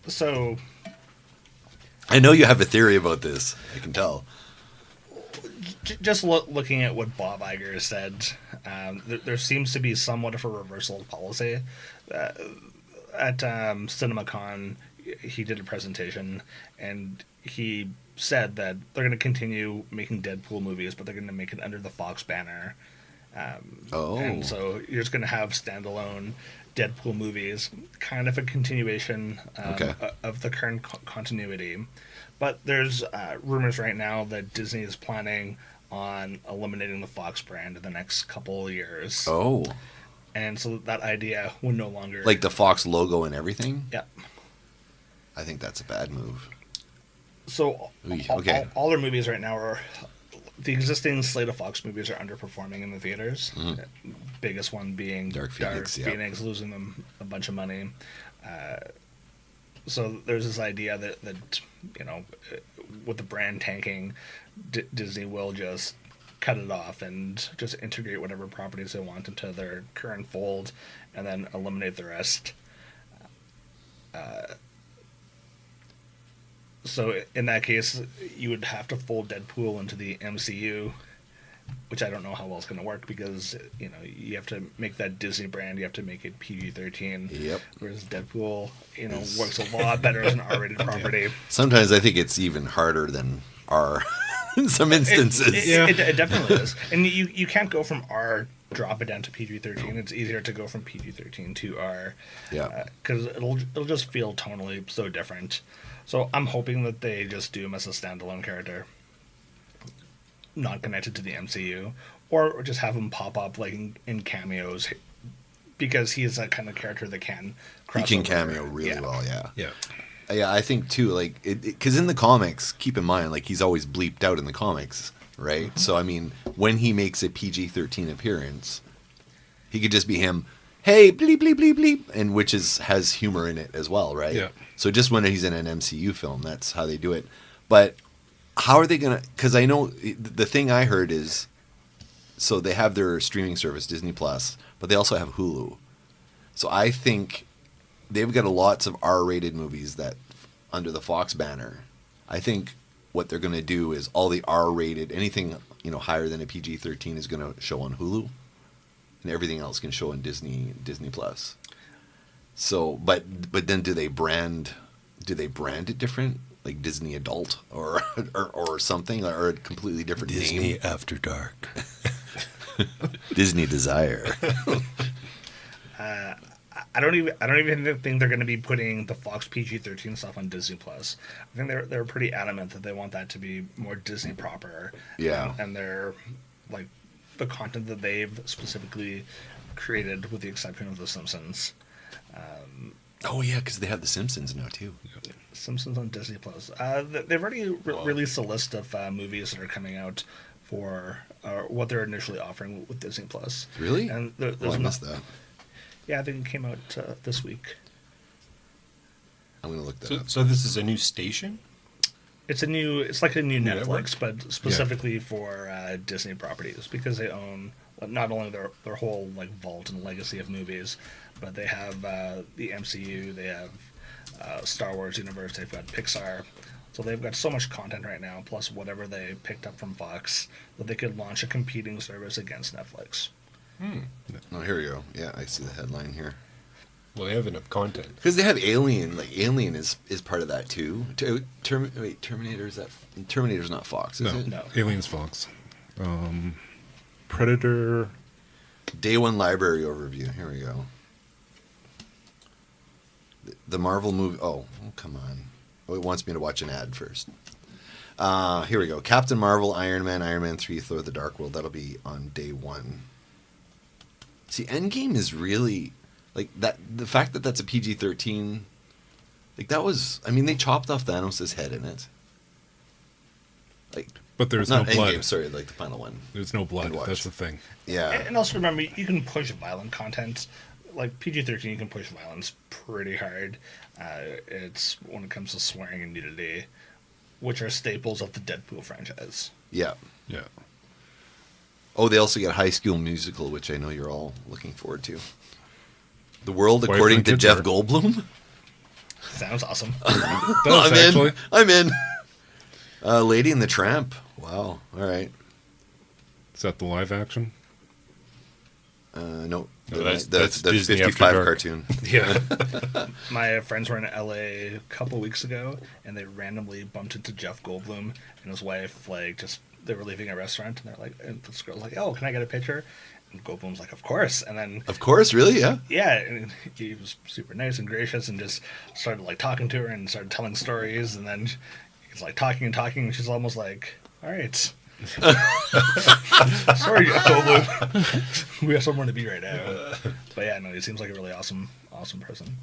So, I know you have a theory about this. I can tell. just looking at what Bob Iger said, there seems to be somewhat of a reversal of policy. At CinemaCon, he did a presentation, and he said that they're going to continue making Deadpool movies, but they're going to make it under the Fox banner. And so you're just going to have standalone Deadpool movies, kind of a continuation of the current continuity. But there's rumors right now that Disney is planning on eliminating the Fox brand in the next couple of years. Oh. And so that idea would no longer... Like the Fox logo and everything? Yeah. I think that's a bad move. So Okay. all their movies right now are... The existing slate of Fox movies are underperforming in the theaters. Mm-hmm. Biggest one being Dark Phoenix, losing them a bunch of money. So there's this idea that with the brand tanking, Disney will just cut it off and just integrate whatever properties they want into their current fold, and then eliminate the rest. So in that case, you would have to fold Deadpool into the MCU, which I don't know how well it's going to work, because you have to make that Disney brand, you have to make it PG-13. Yep. Whereas Deadpool, works a lot better as an R-rated property. Sometimes I think it's even harder than R in some instances. It definitely is. And you can't go from R, drop it down to PG-13. It's easier to go from PG-13 to R. Yeah. Because it'll just feel tonally so different. So I'm hoping that they just do him as a standalone character, not connected to the MCU, or just have him pop up like in cameos, because he is that kind of character that can cross He can over. cameo really well, yeah. Yeah. Yeah, I think too, like, because in the comics, keep in mind, like, he's always bleeped out in the comics, right? Mm-hmm. So, I mean, when he makes a PG-13 appearance, he could just be him, hey, bleep, bleep, bleep, bleep, and which has humor in it as well, right? Yeah. So just when he's in an MCU film, that's how they do it. But how are they going to, because I know the thing I heard is, so they have their streaming service, Disney Plus, but they also have Hulu. So I think they've got lots of R-rated movies that under the Fox banner. I think what they're going to do is all the R-rated, anything higher than a PG-13 is going to show on Hulu, and everything else can show on Disney Plus. So, but then do they brand it different, like Disney Adult or something, or a completely different Disney name? After Dark. Disney Desire. I don't even think they're going to be putting the Fox PG-13 stuff on Disney Plus. I think they're pretty adamant that they want that to be more Disney proper. Yeah. And they're like the content that they've specifically created, with the exception of The Simpsons. Oh yeah, because they have The Simpsons now too. Simpsons on Disney Plus. They've already released a list of movies that are coming out for what they're initially offering with Disney Plus. Really? And I missed that. Yeah, I think it came out this week. I'm gonna look that up. So this is a new station? It's like a new Netflix, network? but specifically for Disney properties, because they own not only their whole like vault and legacy of movies, but they have the MCU, they have Star Wars universe, they've got Pixar. So they've got so much content right now, plus whatever they picked up from Fox, that they could launch a competing service against Netflix. Oh, here we go. Yeah, I see the headline here. Well, they have enough content. Because they have Alien. Like Alien is part of that too. Terminator is that? Terminator's not Fox, is it? No. Aliens Fox. Predator. Day One Library overview. Here we go. The Marvel movie. Oh, come on. Oh, it wants me to watch an ad first. Here we go. Captain Marvel, Iron Man 3, Thor: The Dark World. That'll be on day one. See, Endgame is really like that. The fact that that's a PG-13, like that was. I mean, they chopped off Thanos' head in it. Like, But there's no not blood. Endgame, sorry, like the final one. There's no blood. I'd watch. That's the thing. Yeah. And also remember, you can push violent content. Like PG-13, you can push violence pretty hard. It's when it comes to swearing and nudity, which are staples of the Deadpool franchise. Yeah. Yeah. Oh, they also get High School Musical, which I know you're all looking forward to. The World Wife According and to kids Jeff are. Goldblum. Sounds awesome. Does, actually. I'm in. Lady and the Tramp. Wow. All right. Is that the live action? No. No, that's that's Disney 55 After Dark. cartoon. Yeah. My friends were in LA a couple weeks ago, and they randomly bumped into Jeff Goldblum and his wife. Like, just they were leaving a restaurant, and they're like, and this girl's like, "Oh, can I get a picture?" And Goldblum's like, "Of course." And then, Of course, really? Yeah. yeah, and he was super nice and gracious, and just started like talking to her and started telling stories. And then he's like talking and talking, and she's almost like, "All right." Sorry, Jeff Goldblum. We have somewhere to be right now. But yeah, no, he seems like a really awesome person.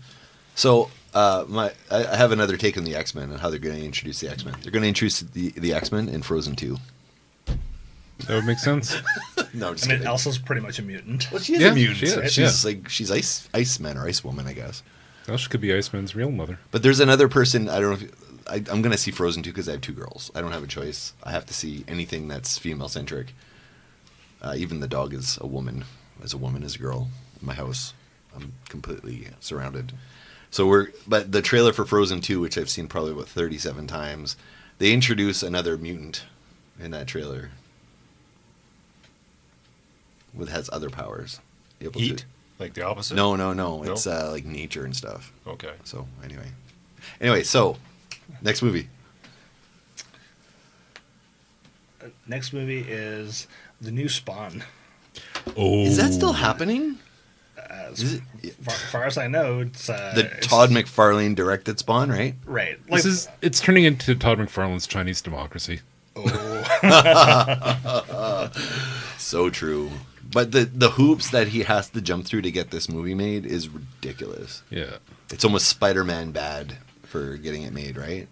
So, I have another take on the X-Men and how they're going to introduce the X-Men. They're going to introduce the X-Men in Frozen 2. That would make sense. No, I'm just I mean, kidding. Elsa's pretty much a mutant. Well, she is Yeah, a mutant. she is, She's yeah. like she's Iceman or Ice Woman, I guess. Well, she could be Iceman's real mother. But there's another person. I don't know if I'm going to see Frozen 2 because I have two girls. I don't have a choice. I have to see anything that's female centric. Even the dog is a woman. As a woman, as a girl. In my house, I'm completely surrounded. But the trailer for Frozen 2, which I've seen probably about 37 times, they introduce another mutant in that trailer. Has other powers. Able to- Heat? Like the opposite? No. No? It's like nature and stuff. Okay. So anyway, so next movie. Next movie is the new Spawn. Oh. Is that still happening? As Is it far as I know, it's the Todd McFarlane directed Spawn, right? right. Like, It's turning into Todd McFarlane's Chinese Democracy. So true. But the hoops that he has to jump through to get this movie made is ridiculous. Yeah. It's almost Spider-Man bad for getting it made, right?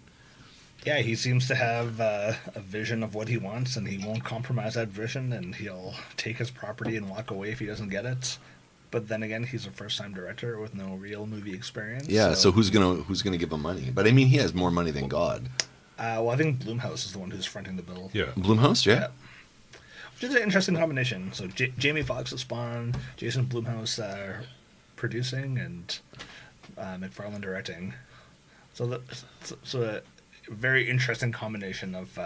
yeah, he seems to have a vision of what he wants, and he won't compromise that vision, and he'll take his property and walk away if he doesn't get it. But then again, he's a first-time director with no real movie experience. Yeah. So who's gonna give him money? But I mean, he has more money than God. Well, I think Blumhouse is the one who's fronting the bill. Yeah. Blumhouse, yeah. Which is an interesting combination. So Jamie Foxx is Spawn, Jason Blumhouse producing, and McFarlane directing. So a very interesting combination of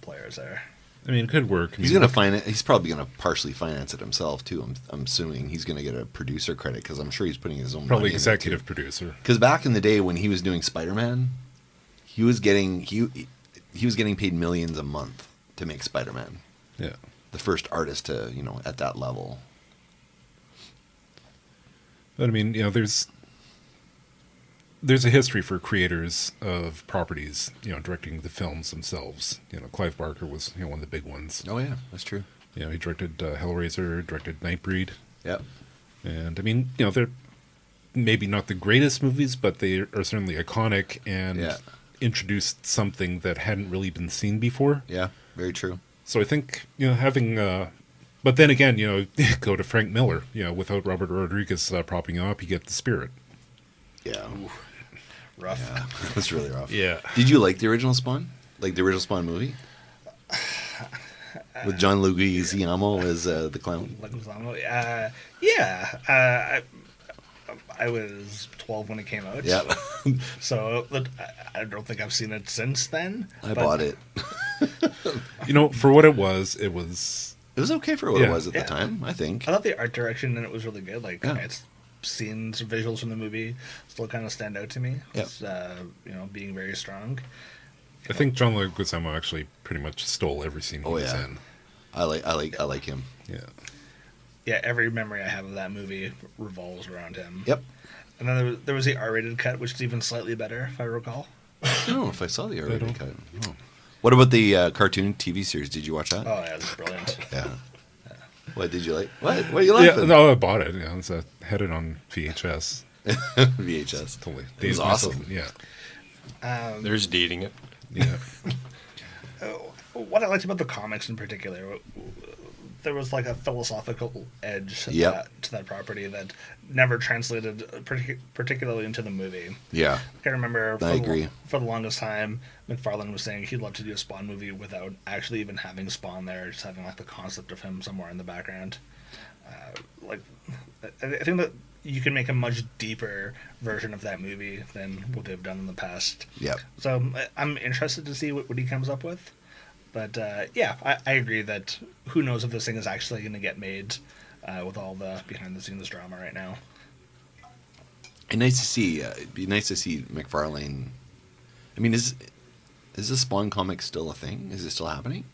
players there. I mean, it could work. He's gonna finance. He's probably gonna partially finance it himself too. I'm assuming he's gonna get a producer credit because I'm sure he's putting his own Probably money executive producer. Because back in the day when he was doing Spider-Man, he was getting paid millions a month to make Spider-Man. Yeah. The first artist to at that level. But I mean, there's a history for creators of properties, directing the films themselves. Clive Barker was one of the big ones. Oh yeah, that's true. He directed Hellraiser, directed Nightbreed. Yep. And I mean, they're maybe not the greatest movies, but they are certainly iconic and introduced something that hadn't really been seen before. Yeah, very true. So I think, having, but then again, go to Frank Miller, without Robert Rodriguez propping up, you get The Spirit. Yeah. Ooh, rough. Yeah, that's really rough. Yeah. Did you like the original Spawn? Like the original Spawn movie? With John Leguizamo as the clown? Yeah. I was 12 when it came out. Yeah. So I don't think I've seen it since then. I bought it. For what it was, it was... It was okay for what it was at Yeah. the time, I think. I thought the art direction in it was really good. Like, Yeah. it's scenes, visuals from the movie still kind of stand out to me. Yeah. It's, being very strong. I think John Leguizamo actually pretty much stole every scene he was in. I like him. Yeah. Yeah, every memory I have of that movie revolves around him. Yep. And then there was the R-rated cut, which is even slightly better, if I recall. I don't know if I saw the R-rated cut. Oh. What about the cartoon TV series? Did you watch that? Oh, yeah, it's brilliant. Yeah. What did you like? What are you laughing? Yeah, no, I bought it. Yeah, it's had it on VHS. VHS. Totally. It was awesome. Yeah. There's dating it. Yeah. What I liked about the comics in particular, there was like a philosophical edge to that property that never translated particularly into the movie. Yeah. I remember I agree. For the longest time, McFarlane was saying he'd love to do a Spawn movie without actually even having Spawn there, just having like the concept of him somewhere in the background. I think that you can make a much deeper version of that movie than what they've done in the past. Yep. So I'm interested to see what he comes up with. But I agree that who knows if this thing is actually going to get made with all the behind-the-scenes drama right now. And nice to see. It'd be nice to see McFarlane. I mean, is the Spawn comic still a thing? Is it still happening?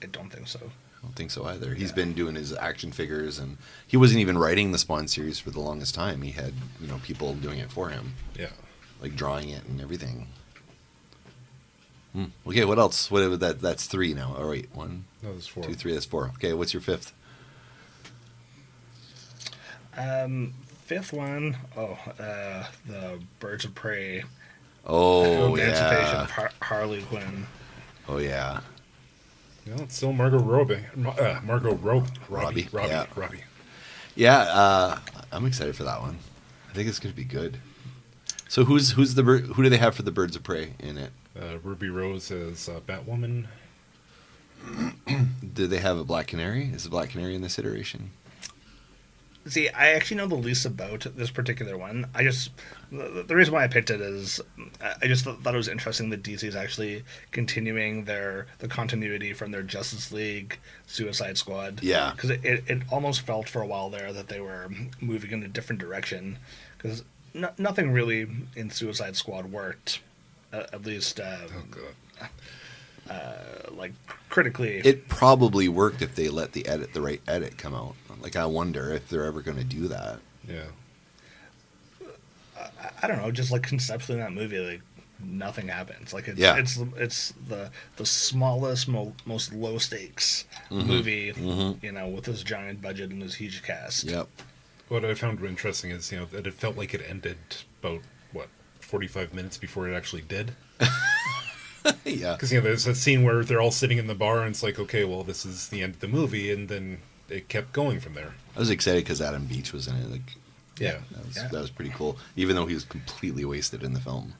I don't think so. I don't think so either. He's been doing his action figures, and he wasn't even writing the Spawn series for the longest time. He had people doing it for him, Yeah. like drawing it and everything. Okay, what else? What that's 3 now. Oh wait, 1, That was 4. 2, 3. That's 4. Okay, what's your 5th? Fifth one, the Birds of Prey. Oh Emancipation yeah. of Harley Quinn. Oh yeah. No, it's still Margot Robbie. Robbie. Yeah. Robbie. Yeah, I'm excited for that one. I think it's going to be good. So who do they have for the Birds of Prey in it? Ruby Rose as Batwoman. Do they have a Black Canary? Is the Black Canary in this iteration? See, I actually know the least about this particular one. The reason why I picked it is I just thought it was interesting that DC is actually continuing the continuity from their Justice League Suicide Squad. Yeah. Because it almost felt for a while there that they were moving in a different direction. Because nothing really in Suicide Squad worked, at least like critically. It probably worked if they let the right edit come out. Like, I wonder if they're ever going to do that. Yeah. I don't know, just like conceptually in that movie, like nothing happens. Like it's the smallest, most low stakes movie, with this giant budget and this huge cast. Yep. What I found interesting is, that it felt like it ended about 45 minutes before it actually did. Yeah. Because there's that scene where they're all sitting in the bar, and it's like, okay, well, this is the end of the movie, and then it kept going from there. I was excited because Adam Beach was in it. Like, Yeah. that was pretty cool. Even though he was completely wasted in the film.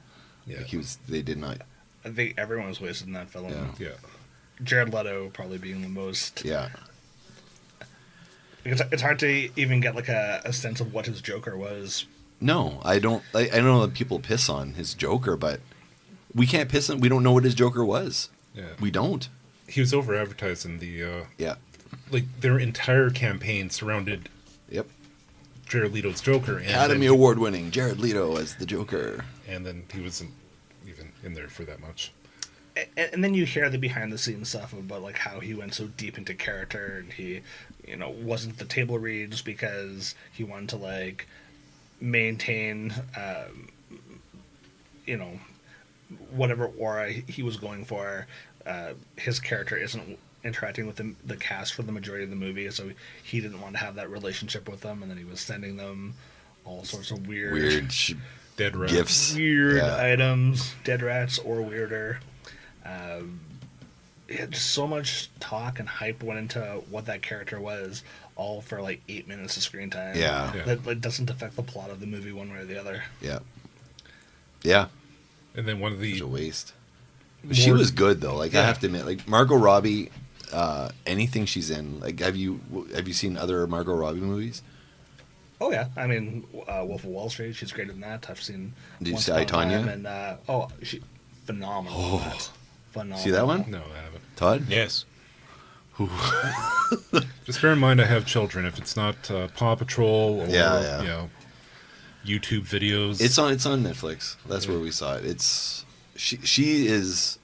Yeah. Like they did not. I think everyone was wasted in that film. Yeah. Yeah. Jared Leto probably being the most. Yeah. It's hard to even get like a sense of what his Joker was. No, I don't. I know that people piss on his Joker, but we can't piss on. We don't know what his Joker was. Yeah. We don't. He was over advertised in the Yeah. like their entire campaign surrounded Yep. Jared Leto's Joker, and Academy Award winning Jared Leto as the Joker. and then he wasn't even in there for that much. And then you hear the behind the scenes stuff about like how he went so deep into character, and he, wasn't the table read just because he wanted to like maintain, whatever aura he was going for. His character isn't interacting with the cast for the majority of the movie, so he didn't want to have that relationship with them, and then he was sending them all sorts of weird Dead rat. gifts, weird items, dead rats or weirder. Just so much talk and hype went into what that character was, all for like 8 minutes of screen time. Yeah. That doesn't affect the plot of the movie one way or the other. Yeah. Yeah. And then one of It was the a waste. But she was good though. Like, I have to admit, like Margot Robbie, anything she's in. Like, have you seen other Margot Robbie movies? Oh yeah, I mean, Wolf of Wall Street. She's great in that. I've seen. Did you Once see Upon a Tanya? Time, and she phenomenal. Oh. In that. Phenomenal. See that one? no, I haven't. Todd? Yes. Just bear in mind, I have children. If it's not Paw Patrol or Yeah. YouTube videos, It's on Netflix. That's where we saw it. It's she is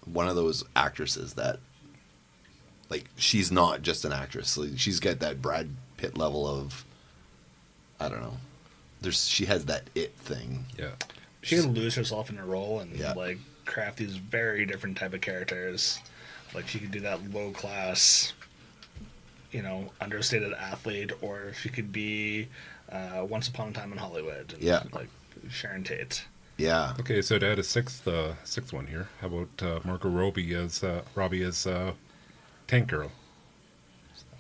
one of those actresses that, like, she's not just an actress. Like, she's got that Brad Pitt level of, I don't know. She has that it thing. yeah. She can lose herself in a role and Yeah. like craft these very different type of characters. Like she could do that low class, understated athlete, or she could be Once Upon a Time in Hollywood. And, like Sharon Tate. Yeah. Okay, so to add a sixth one here, how about Margot Robbie as Tank Girl?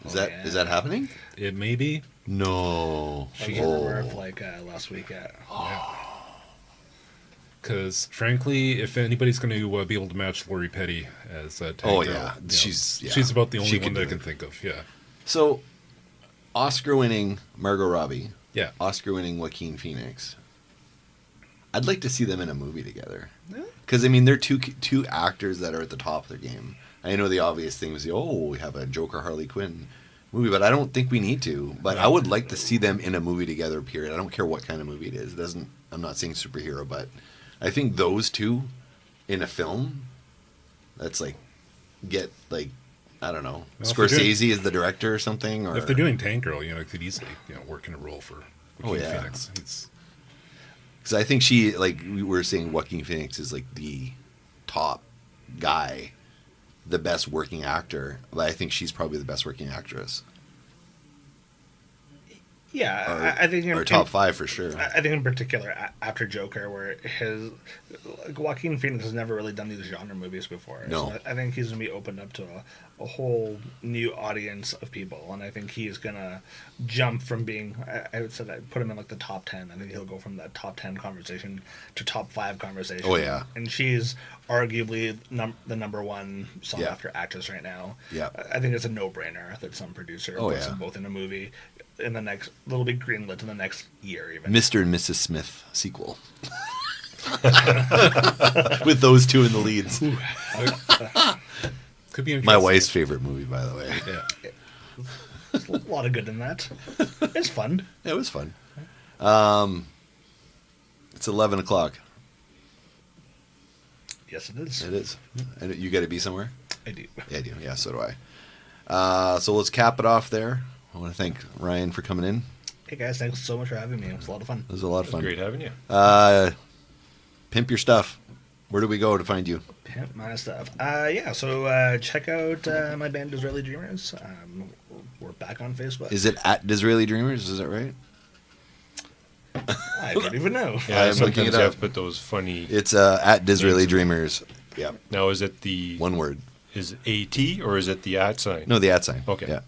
Is that happening? It may be. No. She like last week. Because frankly, if anybody's going to be able to match Lori Petty as Tank Girl, she's about the only one that I can think of. Yeah. So, Oscar-winning Margot Robbie. Yeah. Oscar-winning Joaquin Phoenix. I'd like to see them in a movie together. Because, I mean, they're two actors that are at the top of their game. I know the obvious thing was, we have a Joker Harley Quinn movie, but I don't think we need to. But I would like to see them in a movie together, period. I don't care what kind of movie it is. I'm not saying superhero, but I think those two in a film, that's I don't know, well, Scorsese is the director or something. Or if they're doing Tank Girl, it could easily work in a role for Joaquin Phoenix. Because I think she, like we were saying, Joaquin Phoenix is like the top guy, the best working actor. But I think she's probably the best working actress. Yeah, I think or top five for sure. I think in particular after Joker, where Joaquin Phoenix has never really done these genre movies before. No, so I think he's gonna be opened up to a whole new audience of people, and I think he's gonna jump from being. I would say I'd put him in like the top 10. I think he'll go from that top 10 conversation to top 5 conversation. Oh yeah, and she's arguably the number one sought after actress right now. Yeah, I think it's a no-brainer that some producer puts them both in a movie. In the next, little bit greenlit in the next year, even. Mr. and Mrs. Smith sequel. With those two in the leads. Could be my wife's favorite movie, by the way. Yeah. There's a lot of good in that. It's fun. Yeah, it was fun. It's 11 o'clock. Yes, it is. It is. And you got to be somewhere? I do. Yeah, I do. Yeah, so do I. So let's cap it off there. I want to thank Ryan for coming in. Hey guys, thanks so much for having me. It was a lot of fun. It was a lot of fun. Great having you. Pimp your stuff. Where do we go to find you? Pimp my stuff. So check out my band Disraeli Dreamers. We're back on Facebook. Is it at Disraeli Dreamers? Is that right? I don't even know. Yeah, I'm looking it sometimes you up. have to put those funny. It's at Disraeli Dreamers. Yeah. Now, is it the one word? Is it AT or is it the @ sign? No, the @ sign. Okay. Yeah.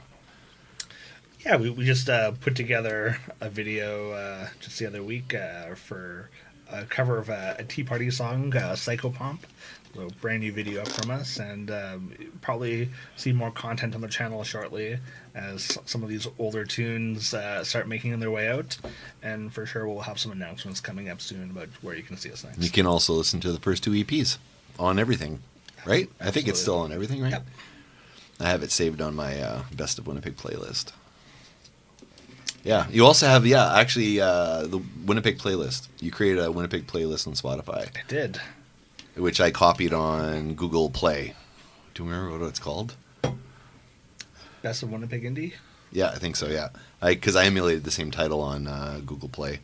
Yeah, we just put together a video just the other week for a cover of a Tea Party song, Psychopomp. So brand new video up from us, and probably see more content on the channel shortly as some of these older tunes start making their way out. And for sure we'll have some announcements coming up soon about where you can see us next. You can also listen to the first 2 EPs on everything, right? Absolutely. I think it's still on everything, right? Yep. I have it saved on my Best of Winnipeg playlist. Yeah, you also have, the Winnipeg playlist. You created a Winnipeg playlist on Spotify. I did. Which I copied on Google Play. Do you remember what it's called? Best of Winnipeg Indie? Yeah, I think so, yeah. Because I emulated the same title on Google Play.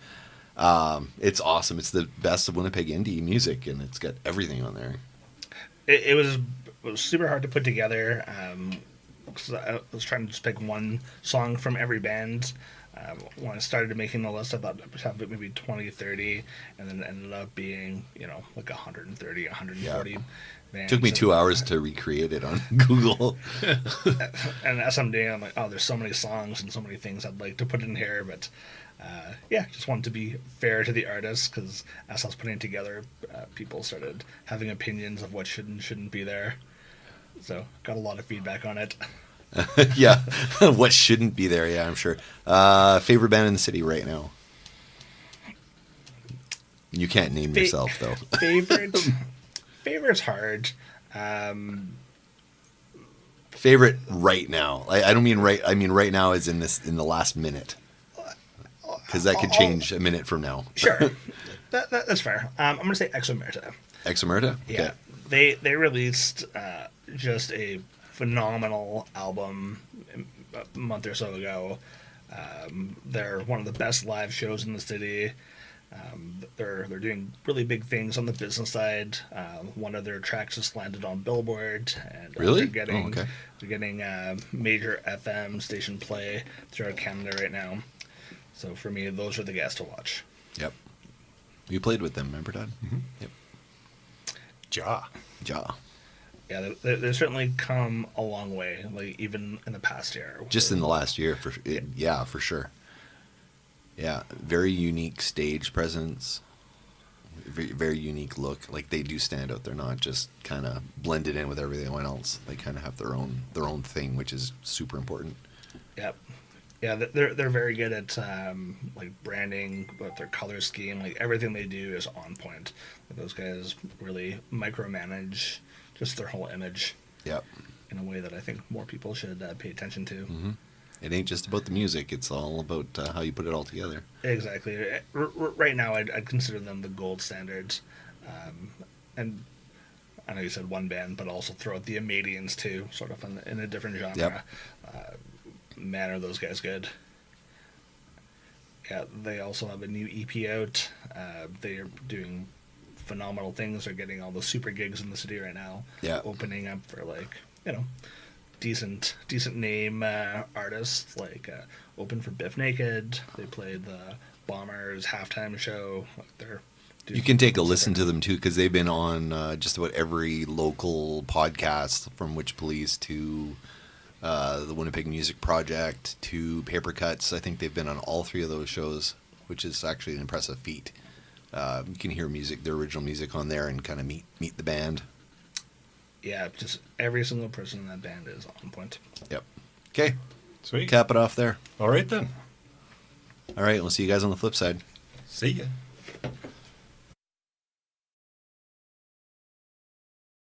It's awesome. It's the Best of Winnipeg Indie music, and it's got everything on there. It was super hard to put together. Because I was trying to just pick one song from every band. When I started making the list, I thought I'd have maybe 20, 30, and then it ended up being, like 130, 140 bands. It took me 2 hours to recreate it on Google. And as I'm doing, I'm like, there's so many songs and so many things I'd like to put in here, but just wanted to be fair to the artists, because as I was putting it together, people started having opinions of what should and shouldn't be there. So got a lot of feedback on it. Yeah, what shouldn't be there? Yeah, I'm sure. Favorite band in the city right now? You can't name yourself though. Favorite's hard. Favorite right now? I don't mean right. I mean right now is in the last minute, because that could change a minute from now. Sure, that's fair. I'm gonna say Exomerta. Exomerta? Yeah, okay. They released just a phenomenal album a month or so ago. They're one of the best live shows in the city. They're doing really big things on the business side. One of their tracks just landed on Billboard, and Really? they're getting Okay. they're getting major FM station play throughout Canada right now. So for me, those are the guys to watch. Yep. You played with them, remember, Todd? Mm-hmm. Yep. Ja. Ja. Yeah, they've certainly come a long way. Like even in the past year, Just in the last year, for sure. Yeah, very unique stage presence. Very, very unique look. Like they do stand out. They're not just kind of blended in with everyone else. They kind of have their own thing, which is super important. Yep. Yeah, they're very good at like branding, but their color scheme, like everything they do is on point. Like, those guys really micromanage just their whole image. Yep. In a way that I think more people should pay attention to. Mm-hmm. It ain't just about the music. It's all about how you put it all together. Exactly. Right now, I'd consider them the gold standards. And I know you said one band, but also throw out the Amadians too, sort of in a different genre. Yep. Man, are those guys good. Yeah, they also have a new EP out. They are doing phenomenal things. They're getting all the super gigs in the city right now. Yeah. Opening up for decent name artists, like open for Biff Naked. They played the Bombers halftime show. They're You can take a listen to them too, because they've been on just about every local podcast, from Witch Police to the Winnipeg Music Project to Paper Cuts. I think they've been on all three of those shows, which is actually an impressive feat. You can hear their original music on there, and kind of meet the band. Yeah, just every single person in that band is on point. Yep. Okay. Sweet. Cap it off there. All right then. All right. We'll see you guys on the flip side. See ya.